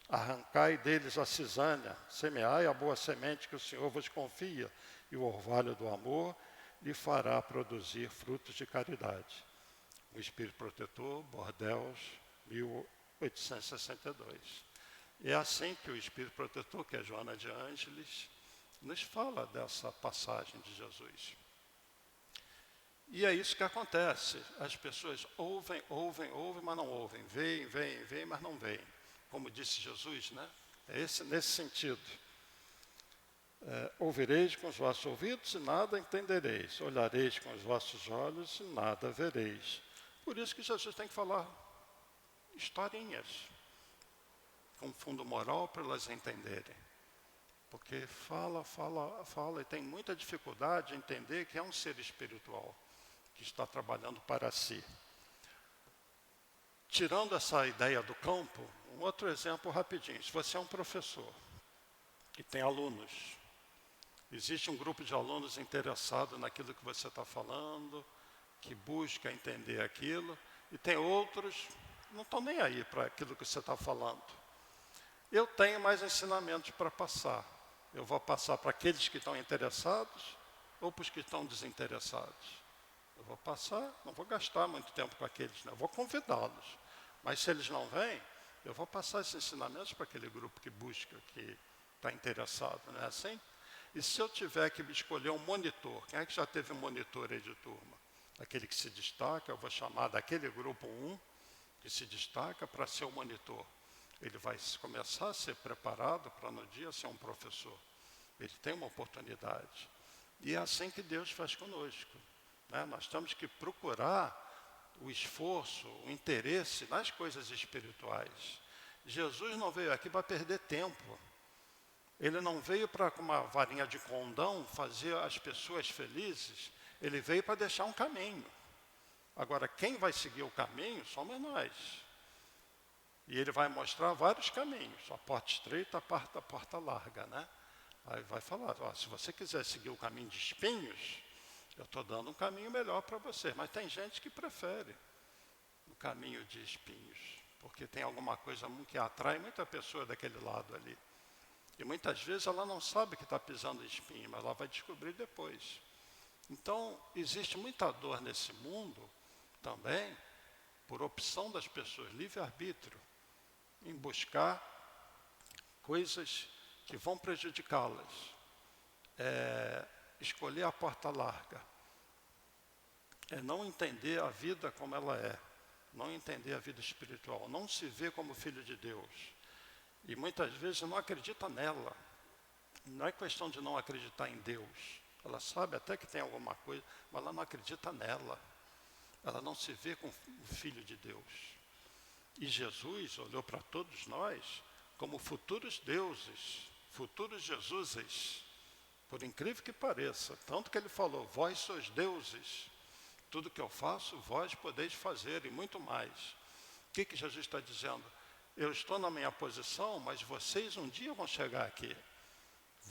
arrancai deles a cisânia, semeai a boa semente que o Senhor vos confia, e o orvalho do amor lhe fará produzir frutos de caridade. O Espírito Protetor, Bordeaux, 1862. É assim que o Espírito Protetor, que é Joana de Ângeles, nos fala dessa passagem de Jesus. E é isso que acontece. As pessoas ouvem, mas não ouvem. Veem, mas não veem. Como disse Jesus, né? É nesse sentido. Ouvireis com os vossos ouvidos e nada entendereis. Olhareis com os vossos olhos e nada vereis. Por isso que Jesus tem que falar historinhas, com fundo moral para elas entenderem. Porque fala e tem muita dificuldade em entender que é um ser espiritual, que está trabalhando para si. Tirando essa ideia do campo, um outro exemplo rapidinho. Se você é um professor e tem alunos, existe um grupo de alunos interessado naquilo que você está falando, que busca entender aquilo, e tem outros que não estão nem aí para aquilo que você está falando. Eu tenho mais ensinamentos para passar. Eu vou passar para aqueles que estão interessados ou para os que estão desinteressados. Eu vou passar, não vou gastar muito tempo com aqueles, não. Eu vou convidá-los. Mas se eles não vêm, eu vou passar esses ensinamentos para aquele grupo que busca, que está interessado, não é assim? E se eu tiver que escolher um monitor, quem é que já teve um monitor aí de turma? Aquele que se destaca, eu vou chamar daquele grupo 1, que se destaca para ser o monitor. Ele vai começar a ser preparado para no dia ser um professor. Ele tem uma oportunidade. E é assim que Deus faz conosco. Né? Nós temos que procurar o esforço, o interesse nas coisas espirituais. Jesus não veio aqui para perder tempo. Ele não veio para, com uma varinha de condão, fazer as pessoas felizes. Ele veio para deixar um caminho. Agora, quem vai seguir o caminho somos nós. E ele vai mostrar vários caminhos. A porta estreita, a porta larga, né? Aí vai falar, se você quiser seguir o caminho de espinhos, eu estou dando um caminho melhor para você. Mas tem gente que prefere o caminho de espinhos, porque tem alguma coisa que atrai muita pessoa daquele lado ali. E muitas vezes ela não sabe que está pisando em espinho, mas ela vai descobrir depois. Então, existe muita dor nesse mundo também, por opção das pessoas, livre-arbítrio, em buscar coisas que vão prejudicá-las. Escolher a porta larga. Não entender a vida como ela é. Não entender a vida espiritual. Não se ver como filho de Deus. E muitas vezes não acredita nela. Não é questão de não acreditar em Deus. Ela sabe até que tem alguma coisa, mas ela não acredita nela. Ela não se vê como filho de Deus. E Jesus olhou para todos nós como futuros deuses, futuros Jesuses, por incrível que pareça. Tanto que ele falou, vós sois deuses, tudo que eu faço, vós podeis fazer, e muito mais. O que Jesus está dizendo? Eu estou na minha posição, mas vocês um dia vão chegar aqui.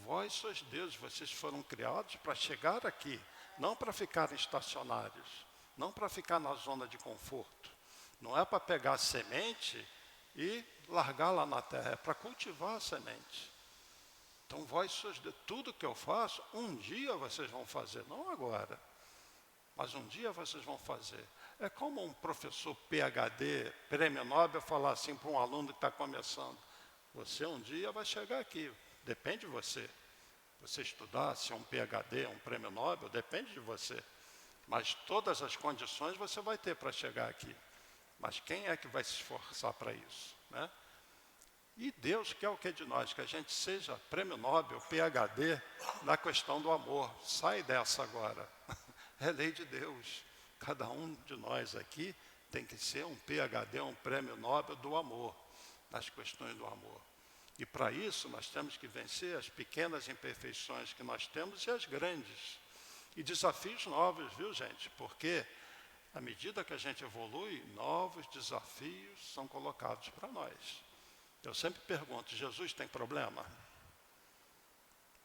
Vós sois deuses, vocês foram criados para chegar aqui, não para ficarem estacionários, não para ficar na zona de conforto, Não é para pegar a semente e largar lá na terra, é para cultivar a semente. Então, tudo que eu faço, um dia vocês vão fazer, não agora, mas um dia vocês vão fazer. É como um professor PhD, prêmio Nobel, falar assim para um aluno que está começando: você um dia vai chegar aqui, depende de você. Você estudar, se é um PhD, um prêmio Nobel, depende de você. Mas todas as condições você vai ter para chegar aqui. Mas quem é que vai se esforçar para isso, né? E Deus quer o que de nós? Que a gente seja prêmio Nobel, PhD, na questão do amor. Sai dessa agora. É lei de Deus. Cada um de nós aqui tem que ser um PhD, um prêmio Nobel do amor, nas questões do amor. E para isso nós temos que vencer as pequenas imperfeições que nós temos e as grandes. E desafios novos, viu, gente? Porque à medida que a gente evolui, novos desafios são colocados para nós. Eu sempre pergunto: Jesus tem problema?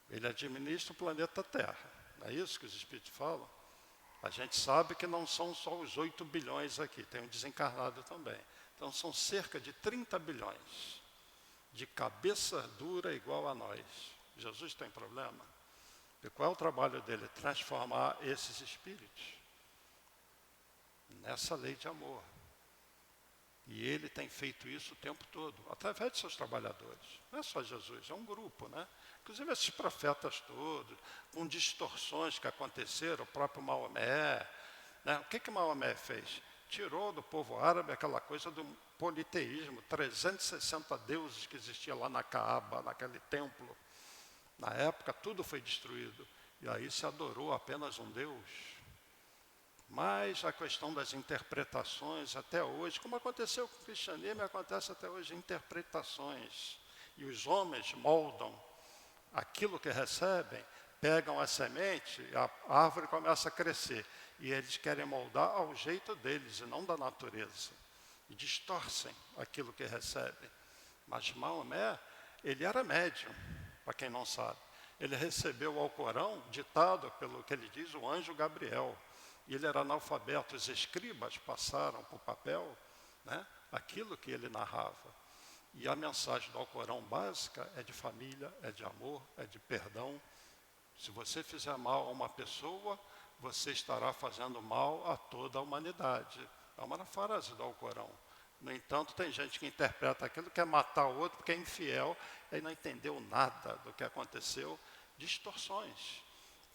Ele administra o planeta Terra. Não é isso que os Espíritos falam? A gente sabe que não são só os 8 bilhões aqui, tem um desencarnado também. Então são cerca de 30 bilhões de cabeça dura igual a nós. Jesus tem problema? E qual é o trabalho dele? Transformar esses espíritos nessa lei de amor. E ele tem feito isso o tempo todo, através de seus trabalhadores. Não é só Jesus, é um grupo, né? Inclusive esses profetas todos, com distorções que aconteceram, o próprio Maomé, né? O que Maomé fez? Tirou do povo árabe aquela coisa do politeísmo, 360 deuses que existia lá na Caaba, naquele templo. Na época tudo foi destruído, e aí se adorou apenas um Deus. Mas a questão das interpretações até hoje, como aconteceu com o cristianismo, acontece até hoje, interpretações. E os homens moldam aquilo que recebem, pegam a semente, a árvore começa a crescer. E eles querem moldar ao jeito deles e não da natureza. E distorcem aquilo que recebem. Mas Maomé, ele era médium, para quem não sabe. Ele recebeu o Alcorão ditado pelo que ele diz, o anjo Gabriel. E ele era analfabeto, os escribas passaram para o papel, né, aquilo que ele narrava. E a mensagem do Alcorão básica é de família, é de amor, é de perdão. Se você fizer mal a uma pessoa, você estará fazendo mal a toda a humanidade. É uma frase do Alcorão. No entanto, tem gente que interpreta aquilo, quer matar o outro porque é infiel, e não entendeu nada do que aconteceu, distorções.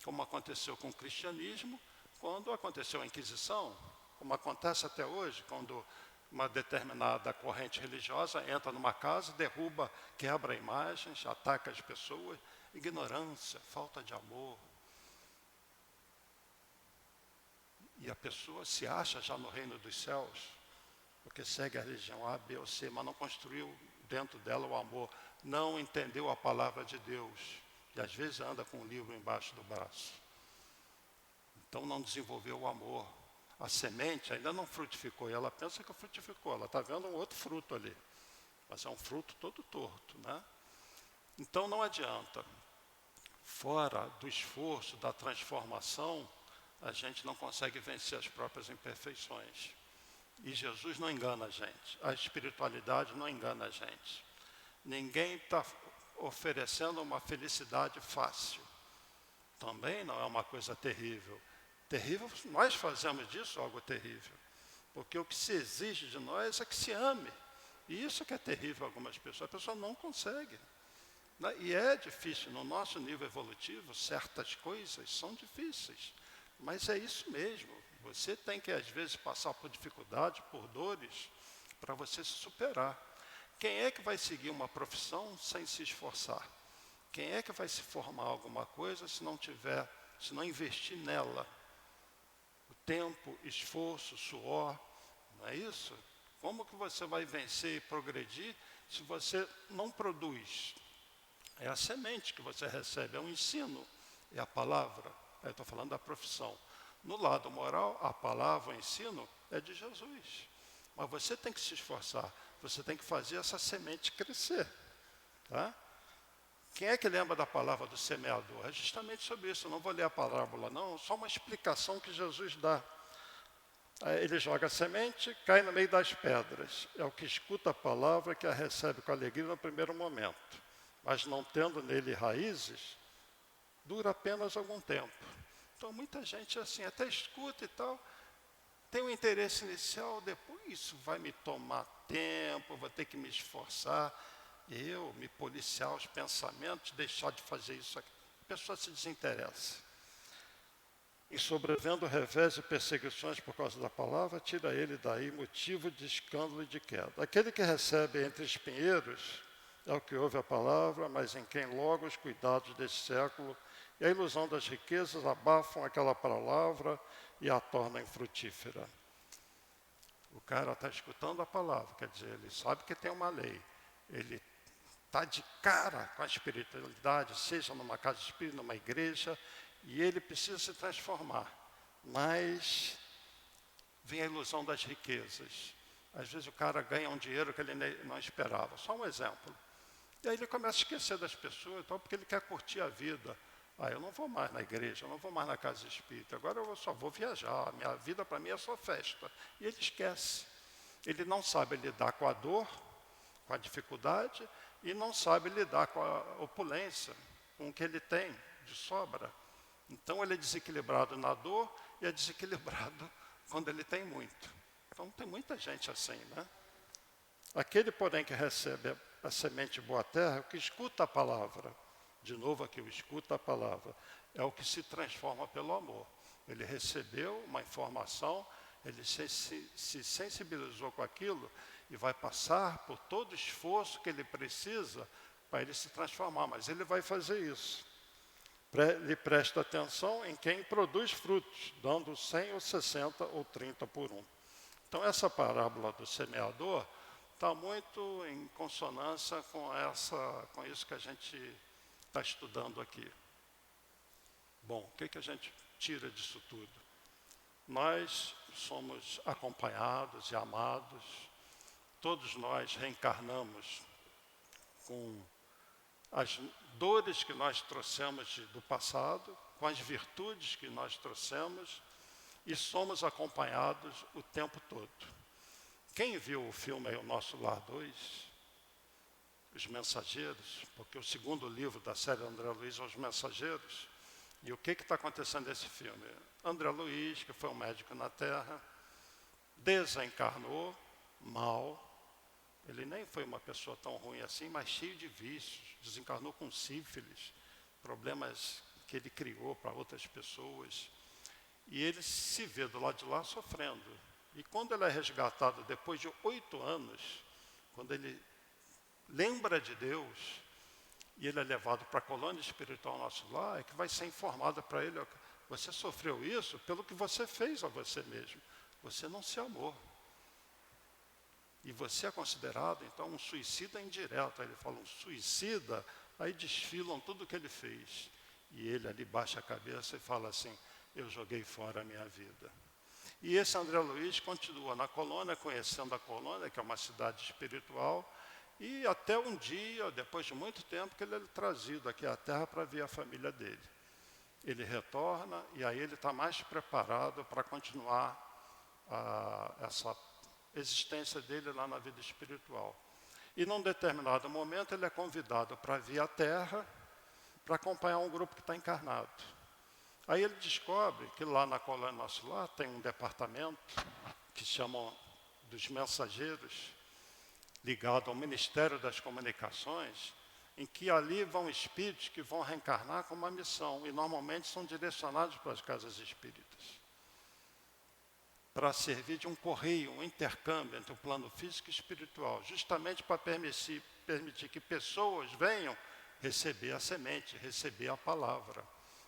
Como aconteceu com o cristianismo, quando aconteceu a Inquisição, como acontece até hoje, quando uma determinada corrente religiosa entra numa casa, derruba, quebra imagens, ataca as pessoas, ignorância, falta de amor. E a pessoa se acha já no reino dos céus, porque segue a religião A, B ou C, mas não construiu dentro dela o amor, não entendeu a palavra de Deus, e às vezes anda com um livro embaixo do braço. Então não desenvolveu o amor. A semente ainda não frutificou, e ela pensa que frutificou, ela está vendo um outro fruto ali, mas é um fruto todo torto, né? Então não adianta. Fora do esforço, da transformação, a gente não consegue vencer as próprias imperfeições. E Jesus não engana a gente, a espiritualidade não engana a gente. Ninguém está oferecendo uma felicidade fácil. Também não é uma coisa terrível. Terrível, nós fazemos disso algo terrível. Porque o que se exige de nós é que se ame. E isso que é terrível a algumas pessoas. A pessoa não consegue. E é difícil, no nosso nível evolutivo, certas coisas são difíceis. Mas é isso mesmo. Você tem que, às vezes, passar por dificuldade, por dores, para você se superar. Quem é que vai seguir uma profissão sem se esforçar? Quem é que vai se formar alguma coisa se não investir nela? O tempo, esforço, suor, não é isso? Como que você vai vencer e progredir se você não produz? É a semente que você recebe, é o ensino, é a palavra. Eu estou falando da profissão. No lado moral, a palavra, o ensino, é de Jesus. Mas você tem que se esforçar, você tem que fazer essa semente crescer. Tá? Quem é que lembra da palavra do semeador? É justamente sobre isso, eu não vou ler a parábola não, só uma explicação que Jesus dá. Aí ele joga a semente, cai no meio das pedras. É o que escuta a palavra, que a recebe com alegria no primeiro momento. Mas não tendo nele raízes, dura apenas algum tempo. Então muita gente assim, até escuta e tal, tem um interesse inicial, depois isso vai me tomar tempo, vou ter que me esforçar, eu me policiar os pensamentos, deixar de fazer isso aqui. A pessoa se desinteressa. E sobrevendo revés e perseguições por causa da palavra, tira ele daí motivo de escândalo e de queda. Aquele que recebe entre espinheiros é o que ouve a palavra, mas em quem logo os cuidados desse século e a ilusão das riquezas abafam aquela palavra e a tornam infrutífera. O cara está escutando a palavra, quer dizer, ele sabe que tem uma lei, ele está de cara com a espiritualidade, seja numa casa espírita, numa igreja, e ele precisa se transformar. Mas vem a ilusão das riquezas. Às vezes o cara ganha um dinheiro que ele não esperava. Só um exemplo. E aí ele começa a esquecer das pessoas, então, porque ele quer curtir a vida. Eu não vou mais na igreja, eu não vou mais na casa espírita, agora eu só vou viajar, a minha vida para mim é só festa. E ele esquece. Ele não sabe lidar com a dor, com a dificuldade, e não sabe lidar com a opulência, com o que ele tem de sobra. Então ele é desequilibrado na dor e é desequilibrado quando ele tem muito. Então tem muita gente assim, né? Aquele, porém, que recebe a semente boa terra, é o que escuta a palavra. De novo aqui, o escuta a palavra. É o que se transforma pelo amor. Ele recebeu uma informação, ele se sensibilizou com aquilo e vai passar por todo o esforço que ele precisa para ele se transformar. Mas ele vai fazer isso. Ele presta atenção em quem produz frutos, dando 100 ou 60 ou 30 por um. Então essa parábola do semeador está muito em consonância com isso que a gente está estudando aqui. Bom, o que a gente tira disso tudo? Nós somos acompanhados e amados, todos nós reencarnamos com as dores que nós trouxemos do passado, com as virtudes que nós trouxemos, e somos acompanhados o tempo todo. Quem viu o filme aí, O Nosso Lar 2, Os Mensageiros, porque o segundo livro da série André Luiz é Os Mensageiros, e o que está acontecendo nesse filme? André Luiz, que foi um médico na Terra, desencarnou mal. Ele nem foi uma pessoa tão ruim assim, mas cheio de vícios. Desencarnou com sífilis, problemas que ele criou para outras pessoas. E ele se vê do lado de lá sofrendo. E quando ele é resgatado depois de 8 anos, quando ele lembra de Deus, e ele é levado para a colônia espiritual Nosso Lar, é que vai ser informado para ele: você sofreu isso pelo que você fez a você mesmo. Você não se amou. E você é considerado, então, um suicida indireto. Aí ele fala, um suicida, aí desfilam tudo o que ele fez. E ele ali baixa a cabeça e fala assim: eu joguei fora a minha vida. E esse André Luiz continua na colônia, conhecendo a colônia, que é uma cidade espiritual, e até um dia, depois de muito tempo, que ele é trazido aqui à Terra para ver a família dele. Ele retorna e aí ele está mais preparado para continuar essa existência dele lá na vida espiritual. E num determinado momento ele é convidado para vir à Terra para acompanhar um grupo que está encarnado. Aí ele descobre que lá na colônia Nosso Lar tem um departamento que chamam dos Mensageiros, ligado ao Ministério das Comunicações, em que ali vão espíritos que vão reencarnar com uma missão, e normalmente são direcionados para as casas espíritas, para servir de um correio, um intercâmbio entre o plano físico e espiritual, justamente para permitir que pessoas venham receber a semente, receber a palavra,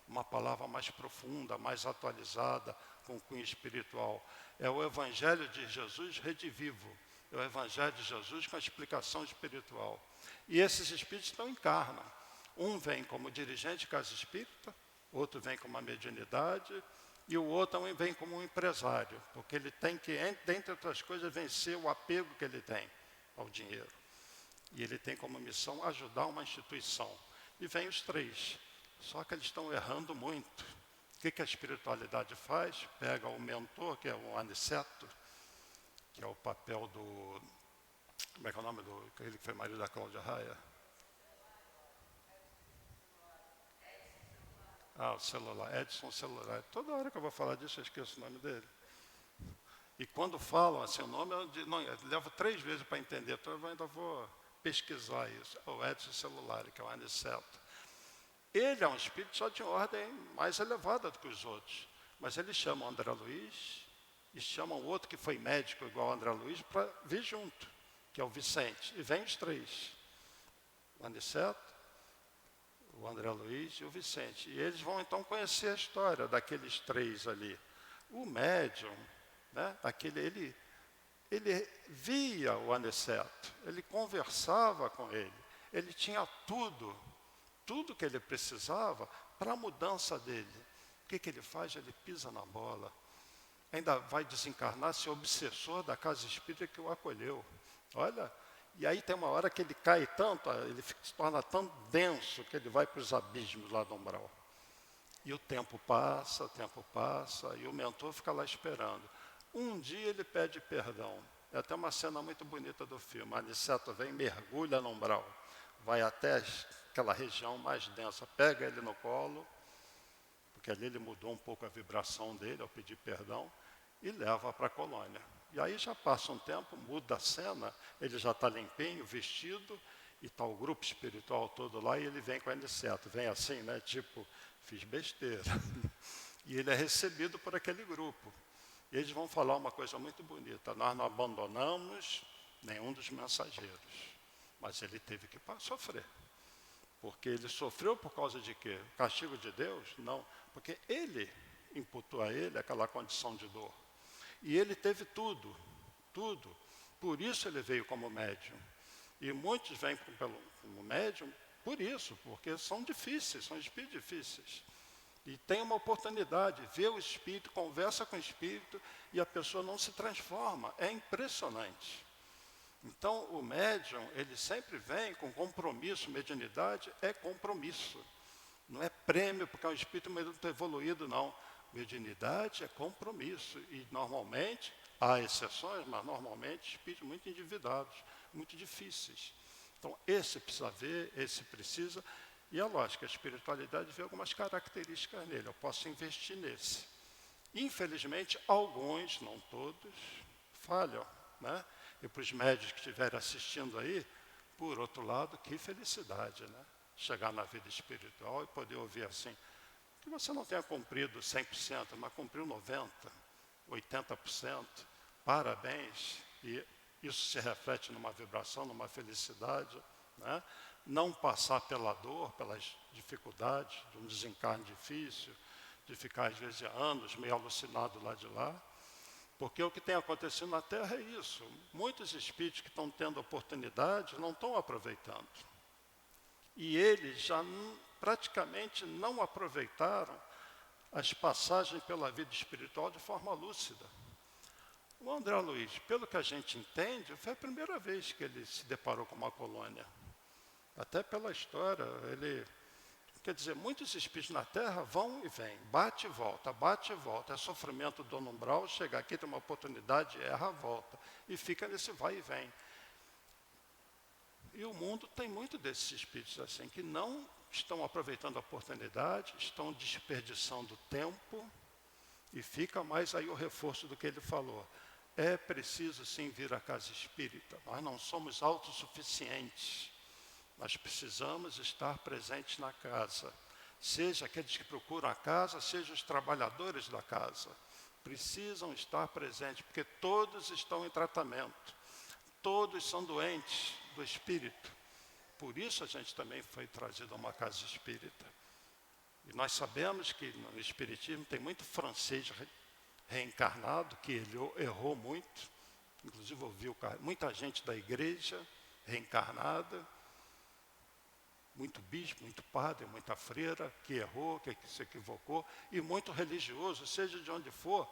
uma palavra mais profunda, mais atualizada, com cunho espiritual. É o Evangelho de Jesus redivivo, é o Evangelho de Jesus com a explicação espiritual. E esses espíritos não encarnam. Um vem como dirigente de casa espírita, outro vem com uma mediunidade, e o outro vem como um empresário, porque ele tem que, dentre outras coisas, vencer o apego que ele tem ao dinheiro. E ele tem como missão ajudar uma instituição. E vem os três. Só que eles estão errando muito. que a espiritualidade faz? Pega o mentor, que é o aniceto, que é o papel do... Como é que é o nome do... Aquele que foi marido da Cláudia Raia? O celular, Edson Celular. Toda hora que eu vou falar disso, eu esqueço o nome dele. E quando falam assim o nome, eu levo 3 vezes para entender, então eu ainda vou pesquisar isso. O Edson Celular, que é o aniceto. Ele é um espírito só de ordem mais elevada do que os outros. Mas ele chama o André Luiz e chama o outro que foi médico igual ao André Luiz para vir junto, que é o Vicente. E vem os 3. O aniceto, o André Luiz e o Vicente. E eles vão então conhecer a história daqueles 3 ali. O médium, né, ele via o aniceto, ele conversava com ele tinha tudo que ele precisava para a mudança dele. O que ele faz? Ele pisa na bola. Ainda vai desencarnar, ser obsessor da casa espírita que o acolheu. Olha, e aí tem uma hora que ele cai tanto, ele se torna tão denso que ele vai para os abismos lá do umbral. E o tempo passa, e o mentor fica lá esperando. Um dia ele pede perdão. É até uma cena muito bonita do filme. A aniceto vem, mergulha no umbral, vai até aquela região mais densa, pega ele no colo, porque ali ele mudou um pouco a vibração dele ao pedir perdão, e leva para a colônia. E aí já passa um tempo, muda a cena, ele já está limpinho, vestido, e está o grupo espiritual todo lá, e ele vem com o aniceto, vem assim, né, tipo, fiz besteira. E ele é recebido por aquele grupo. E eles vão falar uma coisa muito bonita: nós não abandonamos nenhum dos mensageiros, mas ele teve que sofrer. Porque ele sofreu por causa de quê? O castigo de Deus? Não, porque ele imputou a ele aquela condição de dor. E ele teve tudo. Por isso ele veio como médium. E muitos vêm como médium por isso, porque são difíceis, são espíritos difíceis. E tem uma oportunidade, vê o espírito, conversa com o espírito e a pessoa não se transforma. É impressionante. Então, o médium, ele sempre vem com compromisso. Mediunidade é compromisso. Não é prêmio porque é um espírito muito evoluído, não. Mediunidade é compromisso. E, normalmente, há exceções, mas, normalmente, espíritos muito endividados, muito difíceis. Então, esse precisa ver, esse precisa. E é lógico que a espiritualidade vê algumas características nele. Eu posso investir nesse. Infelizmente, alguns, não todos, falham, né? E para os médios que estiverem assistindo aí, por outro lado, que felicidade, né? Chegar na vida espiritual e poder ouvir assim, que você não tenha cumprido 100%, mas cumpriu 90%, 80%, parabéns. E isso se reflete numa vibração, numa felicidade, né? Não passar pela dor, pelas dificuldades de um desencarne difícil, de ficar às vezes anos meio alucinado lá de lá. Porque o que tem acontecido na Terra é isso. Muitos espíritos que estão tendo oportunidade não estão aproveitando. E eles já praticamente não aproveitaram as passagens pela vida espiritual de forma lúcida. O André Luiz, pelo que a gente entende, foi a primeira vez que ele se deparou com uma colônia. Até pela história, quer dizer, muitos espíritos na Terra vão e vêm, bate e volta, é sofrimento do umbral, chega aqui, tem uma oportunidade, erra, volta, e fica nesse vai e vem. E o mundo tem muito desses espíritos assim, que não estão aproveitando a oportunidade, estão desperdiçando tempo, e fica mais aí o reforço do que ele falou. É preciso sim vir à casa espírita, nós não somos autossuficientes. Nós precisamos estar presentes na casa. Seja aqueles que procuram a casa, seja os trabalhadores da casa. Precisam estar presentes, porque todos estão em tratamento. Todos são doentes do espírito. Por isso a gente também foi trazido a uma casa espírita. E nós sabemos que no espiritismo tem muito francês reencarnado, que ele errou muito. Inclusive ouviu muita gente da igreja reencarnada. Muito bispo, muito padre, muita freira, que errou, que se equivocou, e muito religioso, seja de onde for,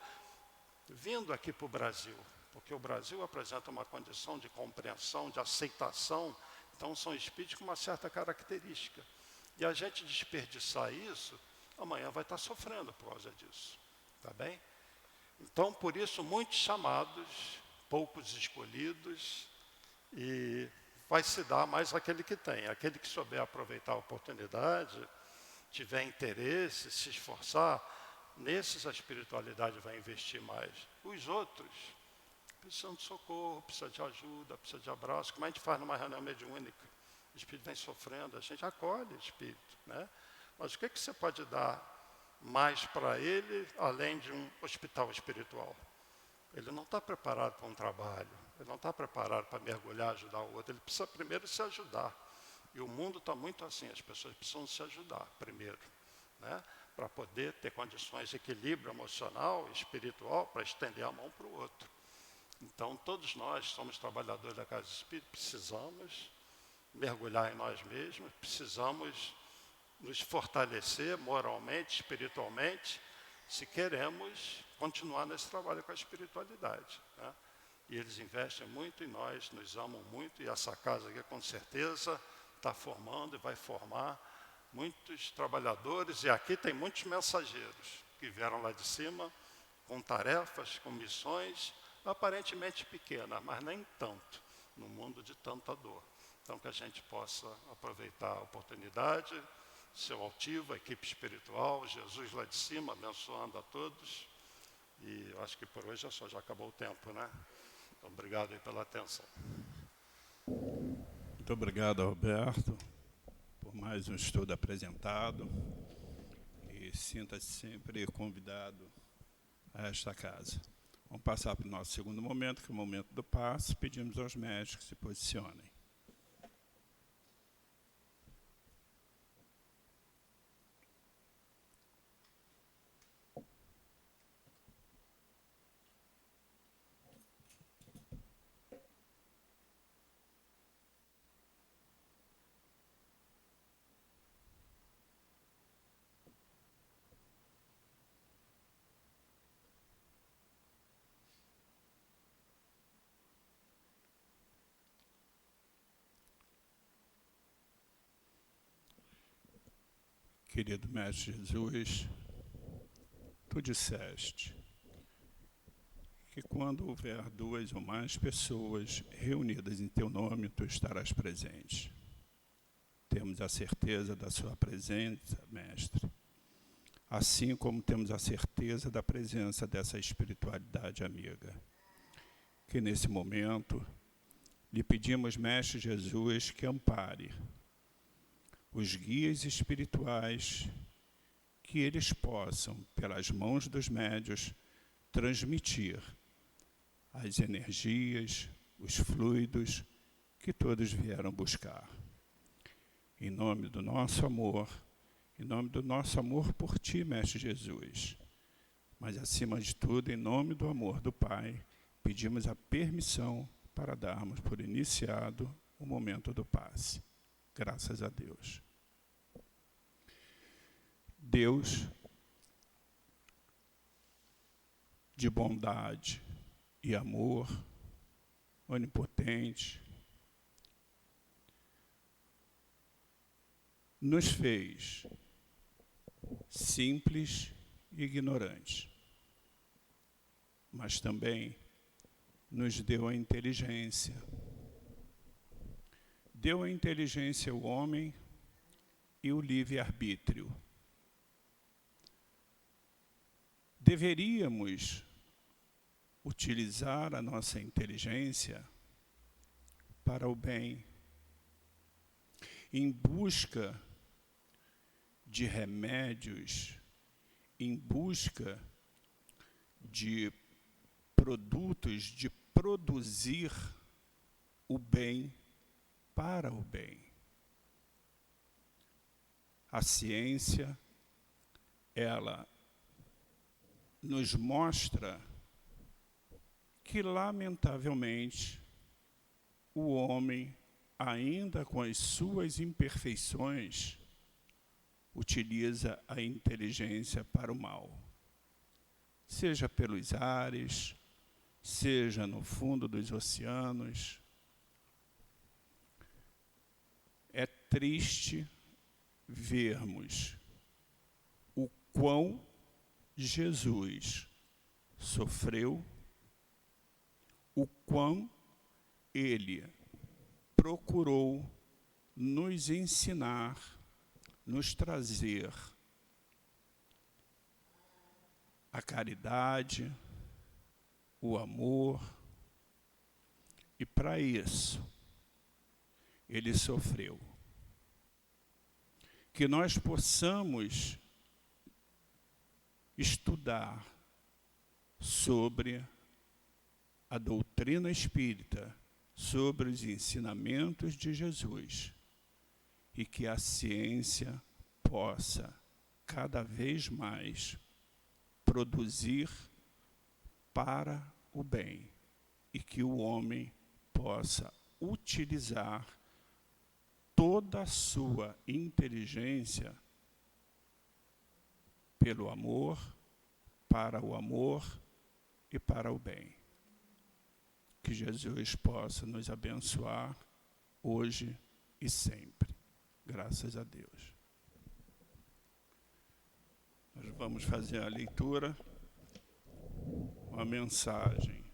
vindo aqui para o Brasil, porque o Brasil apresenta uma condição de compreensão, de aceitação, então são espíritos com uma certa característica. E a gente desperdiçar isso, amanhã vai estar sofrendo por causa disso. Tá bem? Então, por isso, muitos chamados, poucos escolhidos, e vai se dar mais aquele que tem. Aquele que souber aproveitar a oportunidade, tiver interesse, se esforçar, nesses a espiritualidade vai investir mais. Os outros precisam de socorro, precisam de ajuda, precisam de abraço. Como a gente faz numa reunião mediúnica? O espírito vem sofrendo, a gente acolhe o espírito, né? Mas o que você pode dar mais para ele, além de um hospital espiritual? Ele não está preparado para um trabalho, ele não está preparado para mergulhar, ajudar o outro, ele precisa primeiro se ajudar. E o mundo está muito assim, as pessoas precisam se ajudar primeiro, né? Para poder ter condições de equilíbrio emocional e espiritual, para estender a mão para o outro. Então, todos nós somos trabalhadores da Casa Espírita, precisamos mergulhar em nós mesmos, precisamos nos fortalecer moralmente, espiritualmente, se queremos continuar nesse trabalho com a espiritualidade, né? E eles investem muito em nós, nos amam muito, e essa casa aqui, com certeza, está formando e vai formar muitos trabalhadores, e aqui tem muitos mensageiros que vieram lá de cima, com tarefas, com missões, aparentemente pequenas, mas nem tanto, no mundo de tanta dor. Então, que a gente possa aproveitar a oportunidade, seu altivo, a equipe espiritual, Jesus lá de cima, abençoando a todos. E eu acho que por hoje é só, já acabou o tempo, né? Então, obrigado aí pela atenção. Muito obrigado, Roberto, por mais um estudo apresentado. E sinta-se sempre convidado a esta casa. Vamos passar para o nosso segundo momento, que é o momento do passe. Pedimos aos médicos que se posicionem. Querido Mestre Jesus, tu disseste que quando houver 2 ou mais pessoas reunidas em teu nome, tu estarás presente. Temos a certeza da sua presença, Mestre, assim como temos a certeza da presença dessa espiritualidade amiga. Que nesse momento lhe pedimos, Mestre Jesus, que ampare os guias espirituais, que eles possam, pelas mãos dos médiuns, transmitir as energias, os fluidos que todos vieram buscar. Em nome do nosso amor, em nome do nosso amor por ti, Mestre Jesus, mas acima de tudo, em nome do amor do Pai, pedimos a permissão para darmos por iniciado o momento do passe. Graças a Deus. Deus, de bondade e amor, onipotente, nos fez simples e ignorantes, mas também nos deu a inteligência. Deu a inteligência ao homem e o livre-arbítrio. Deveríamos utilizar a nossa inteligência para o bem, em busca de remédios, em busca de produtos, de produzir o bem para o bem. A ciência, ela nos mostra que, lamentavelmente, o homem, ainda com as suas imperfeições, utiliza a inteligência para o mal. Seja pelos ares, seja no fundo dos oceanos. É triste vermos o quão Jesus sofreu, o quão ele procurou nos ensinar, nos trazer a caridade, o amor, e para isso ele sofreu. Que nós possamos estudar sobre a doutrina espírita, sobre os ensinamentos de Jesus, e que a ciência possa cada vez mais produzir para o bem, e que o homem possa utilizar toda a sua inteligência pelo amor, para o amor e para o bem. Que Jesus possa nos abençoar hoje e sempre. Graças a Deus. Nós vamos fazer a leitura, uma mensagem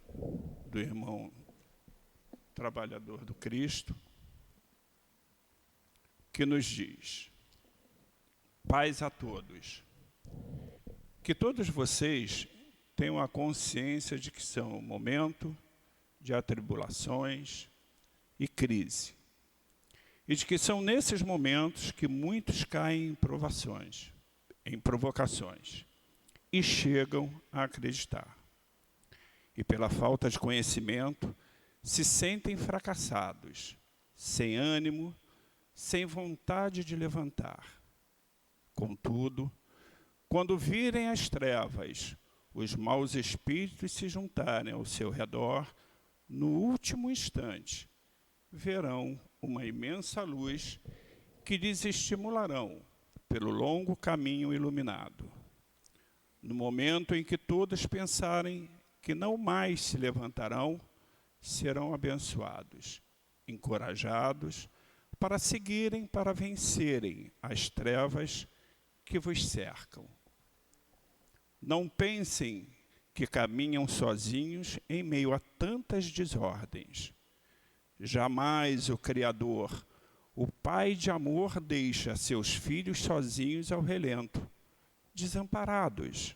do irmão trabalhador do Cristo, que nos diz: paz a todos. Que todos vocês tenham a consciência de que são um momento de atribulações e crise. E de que são nesses momentos que muitos caem em provações, em provocações, e chegam a acreditar. E pela falta de conhecimento, se sentem fracassados, sem ânimo, sem vontade de levantar. Contudo, quando virem as trevas, os maus espíritos se juntarem ao seu redor, no último instante, verão uma imensa luz que lhes estimularão pelo longo caminho iluminado. No momento em que todos pensarem que não mais se levantarão, serão abençoados, encorajados para seguirem, para vencerem as trevas que vos cercam. Não pensem que caminham sozinhos em meio a tantas desordens. Jamais o Criador, o Pai de amor, deixa seus filhos sozinhos ao relento, desamparados.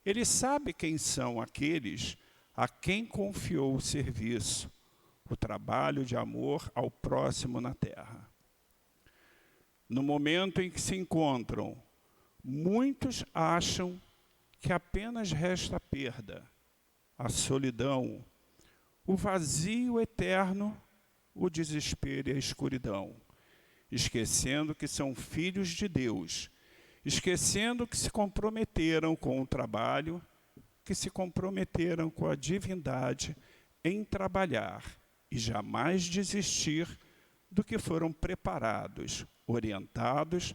Ele sabe quem são aqueles a quem confiou o serviço, o trabalho de amor ao próximo na terra. No momento em que se encontram, muitos acham que apenas resta a perda, a solidão, o vazio eterno, o desespero e a escuridão, esquecendo que são filhos de Deus, esquecendo que se comprometeram com o trabalho, que se comprometeram com a divindade em trabalhar e jamais desistir do que foram preparados, orientados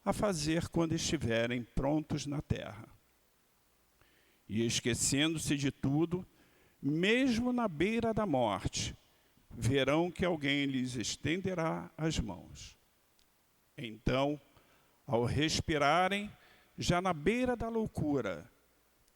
a fazer quando estiverem prontos na terra. E esquecendo-se de tudo, mesmo na beira da morte, verão que alguém lhes estenderá as mãos. Então, ao respirarem, já na beira da loucura,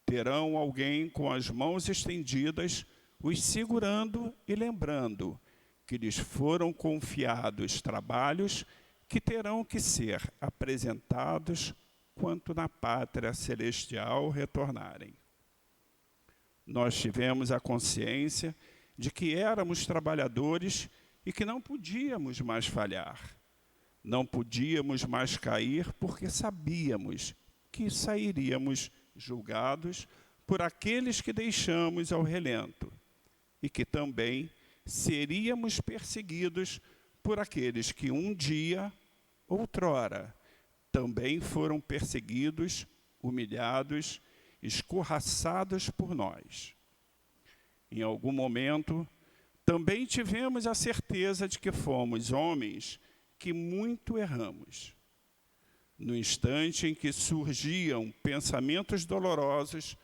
terão alguém com as mãos estendidas, os segurando e lembrando que lhes foram confiados trabalhos que terão que ser apresentados quanto na pátria celestial retornarem. Nós tivemos a consciência de que éramos trabalhadores e que não podíamos mais falhar. Não podíamos mais cair porque sabíamos que sairíamos julgados por aqueles que deixamos ao relento e que também seríamos perseguidos por aqueles que um dia, outrora, também foram perseguidos, humilhados, escorraçados por nós. Em algum momento, também tivemos a certeza de que fomos homens que muito erramos. No instante em que surgiam pensamentos dolorosos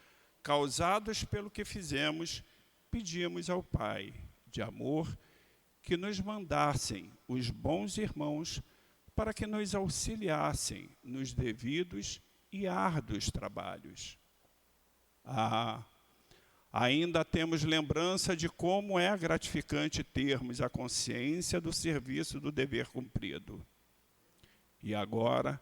causados pelo que fizemos, pedíamos ao Pai de amor que nos mandassem os bons irmãos para que nos auxiliassem nos devidos e árduos trabalhos. Ainda temos lembrança de como é gratificante termos a consciência do serviço do dever cumprido. E agora,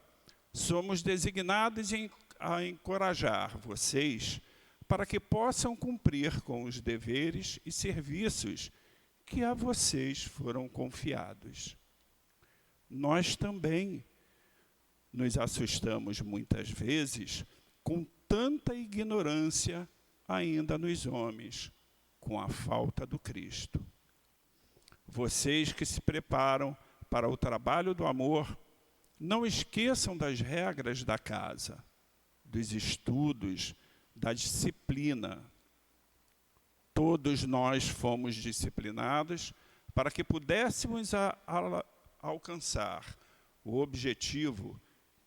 somos designados a encorajar vocês para que possam cumprir com os deveres e serviços que a vocês foram confiados. Nós também nos assustamos muitas vezes com tanta ignorância ainda nos homens, com a falta do Cristo. Vocês que se preparam para o trabalho do amor, não esqueçam das regras da casa, dos estudos, da disciplina. Todos nós fomos disciplinados para que pudéssemos alcançar o objetivo,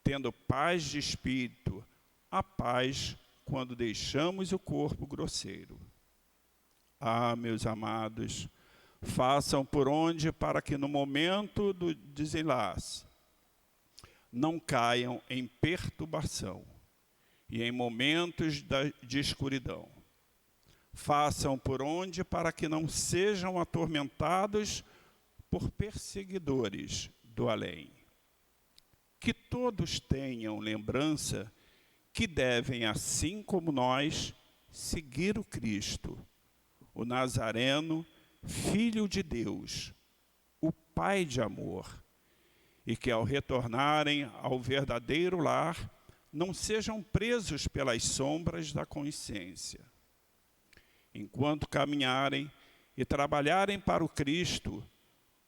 tendo paz de espírito, a paz quando deixamos o corpo grosseiro. Meus amados, façam por onde para que no momento do desenlace não caiam em perturbação e em momentos de escuridão. Façam por onde para que não sejam atormentados por perseguidores do além. Que todos tenham lembrança que devem, assim como nós, seguir o Cristo, o Nazareno, Filho de Deus, o Pai de amor, e que ao retornarem ao verdadeiro lar, não sejam presos pelas sombras da consciência. Enquanto caminharem e trabalharem para o Cristo,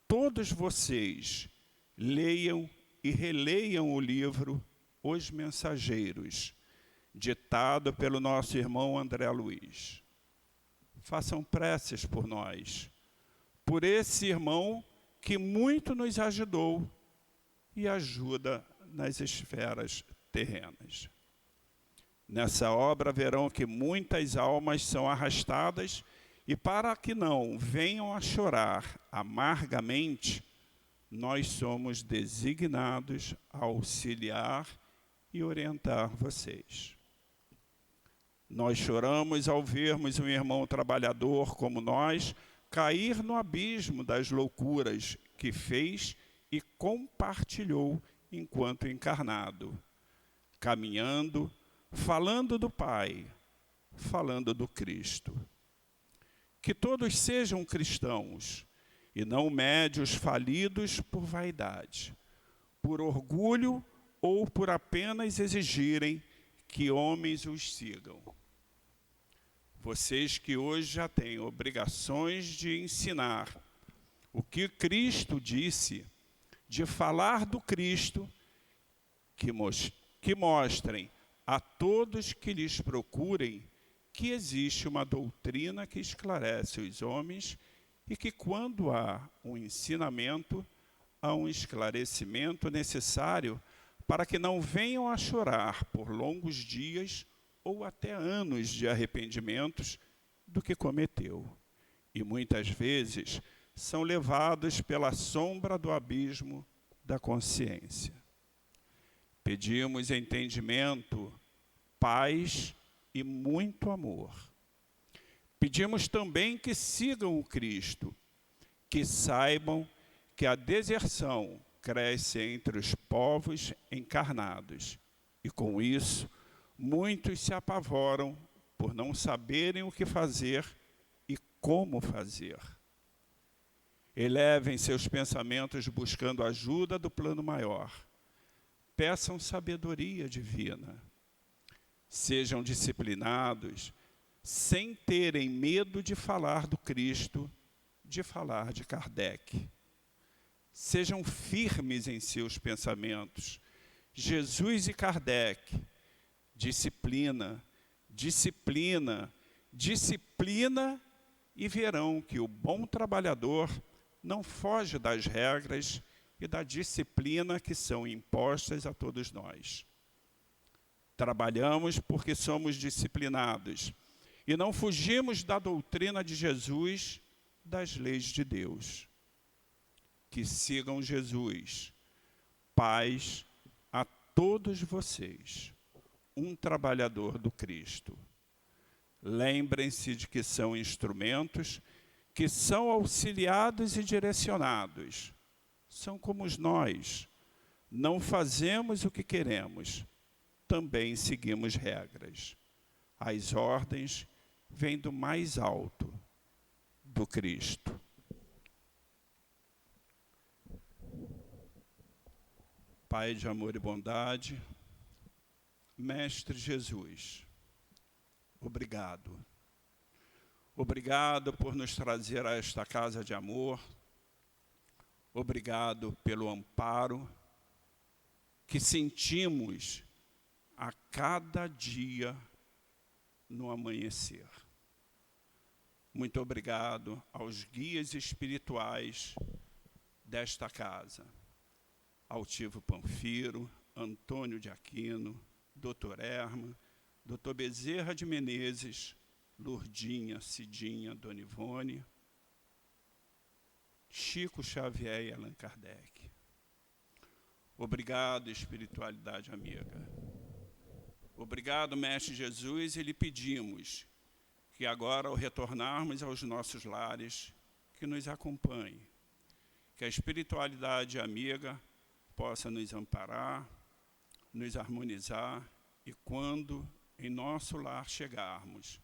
todos vocês leiam e releiam o livro Os Mensageiros, ditado pelo nosso irmão André Luiz. Façam preces por nós, por esse irmão que muito nos ajudou e ajuda nas esferas terrenas. Nessa obra verão que muitas almas são arrastadas e para que não venham a chorar amargamente, nós somos designados a auxiliar e orientar vocês. Nós choramos ao vermos um irmão trabalhador como nós cair no abismo das loucuras que fez e compartilhou enquanto encarnado, caminhando, falando do Pai, falando do Cristo. Que todos sejam cristãos, e não médios falidos por vaidade, por orgulho ou por apenas exigirem que homens os sigam. Vocês que hoje já têm obrigações de ensinar o que Cristo disse, de falar do Cristo, que mostrem a todos que lhes procurem que existe uma doutrina que esclarece os homens e que, quando há um ensinamento, há um esclarecimento necessário para que não venham a chorar por longos dias ou até anos de arrependimentos do que cometeu. E muitas vezes são levados pela sombra do abismo da consciência. Pedimos entendimento, paz e muito amor. Pedimos também que sigam o Cristo, que saibam que a deserção cresce entre os povos encarnados. E com isso, muitos se apavoram por não saberem o que fazer e como fazer. Elevem seus pensamentos buscando a ajuda do plano maior. Peçam sabedoria divina. Sejam disciplinados, sem terem medo de falar do Cristo, de falar de Kardec. Sejam firmes em seus pensamentos. Jesus e Kardec. Disciplina, disciplina, disciplina, e verão que o bom trabalhador não foge das regras e da disciplina que são impostas a todos nós. Trabalhamos porque somos disciplinados e não fugimos da doutrina de Jesus, das leis de Deus. Que sigam Jesus. Paz a todos vocês. um trabalhador do Cristo. Lembrem-se de que são instrumentos que são auxiliados e direcionados. São como nós. Não fazemos o que queremos, também seguimos regras. As ordens vêm do mais alto, do Cristo. Pai de amor e bondade, Mestre Jesus, obrigado. Obrigado por nos trazer a esta casa de amor. Obrigado pelo amparo que sentimos a cada dia no amanhecer. Muito obrigado aos guias espirituais desta casa. Altivo Panfiro, Antônio de Aquino, Dr. Erma, Dr. Bezerra de Menezes, Lourdinha, Cidinha, Dona Ivone, Chico Xavier e Allan Kardec. Obrigado, espiritualidade amiga. Obrigado, Mestre Jesus, e lhe pedimos que agora, ao retornarmos aos nossos lares, que nos acompanhe, que a espiritualidade amiga possa nos amparar, nos harmonizar, e quando em nosso lar chegarmos,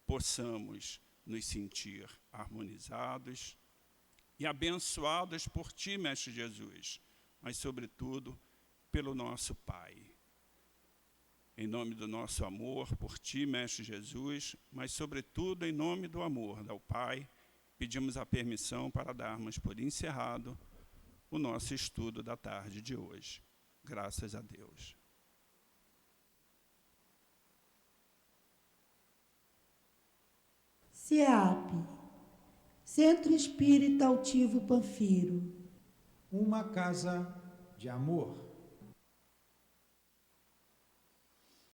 possamos nos sentir harmonizados e abençoados por Ti, Mestre Jesus, mas, sobretudo, pelo nosso Pai. Em nome do nosso amor por Ti, Mestre Jesus, mas, sobretudo, em nome do amor ao Pai, pedimos a permissão para darmos por encerrado o nosso estudo da tarde de hoje. Graças a Deus. CEAP, Centro Espírita Altivo Panfiro. Uma casa de amor.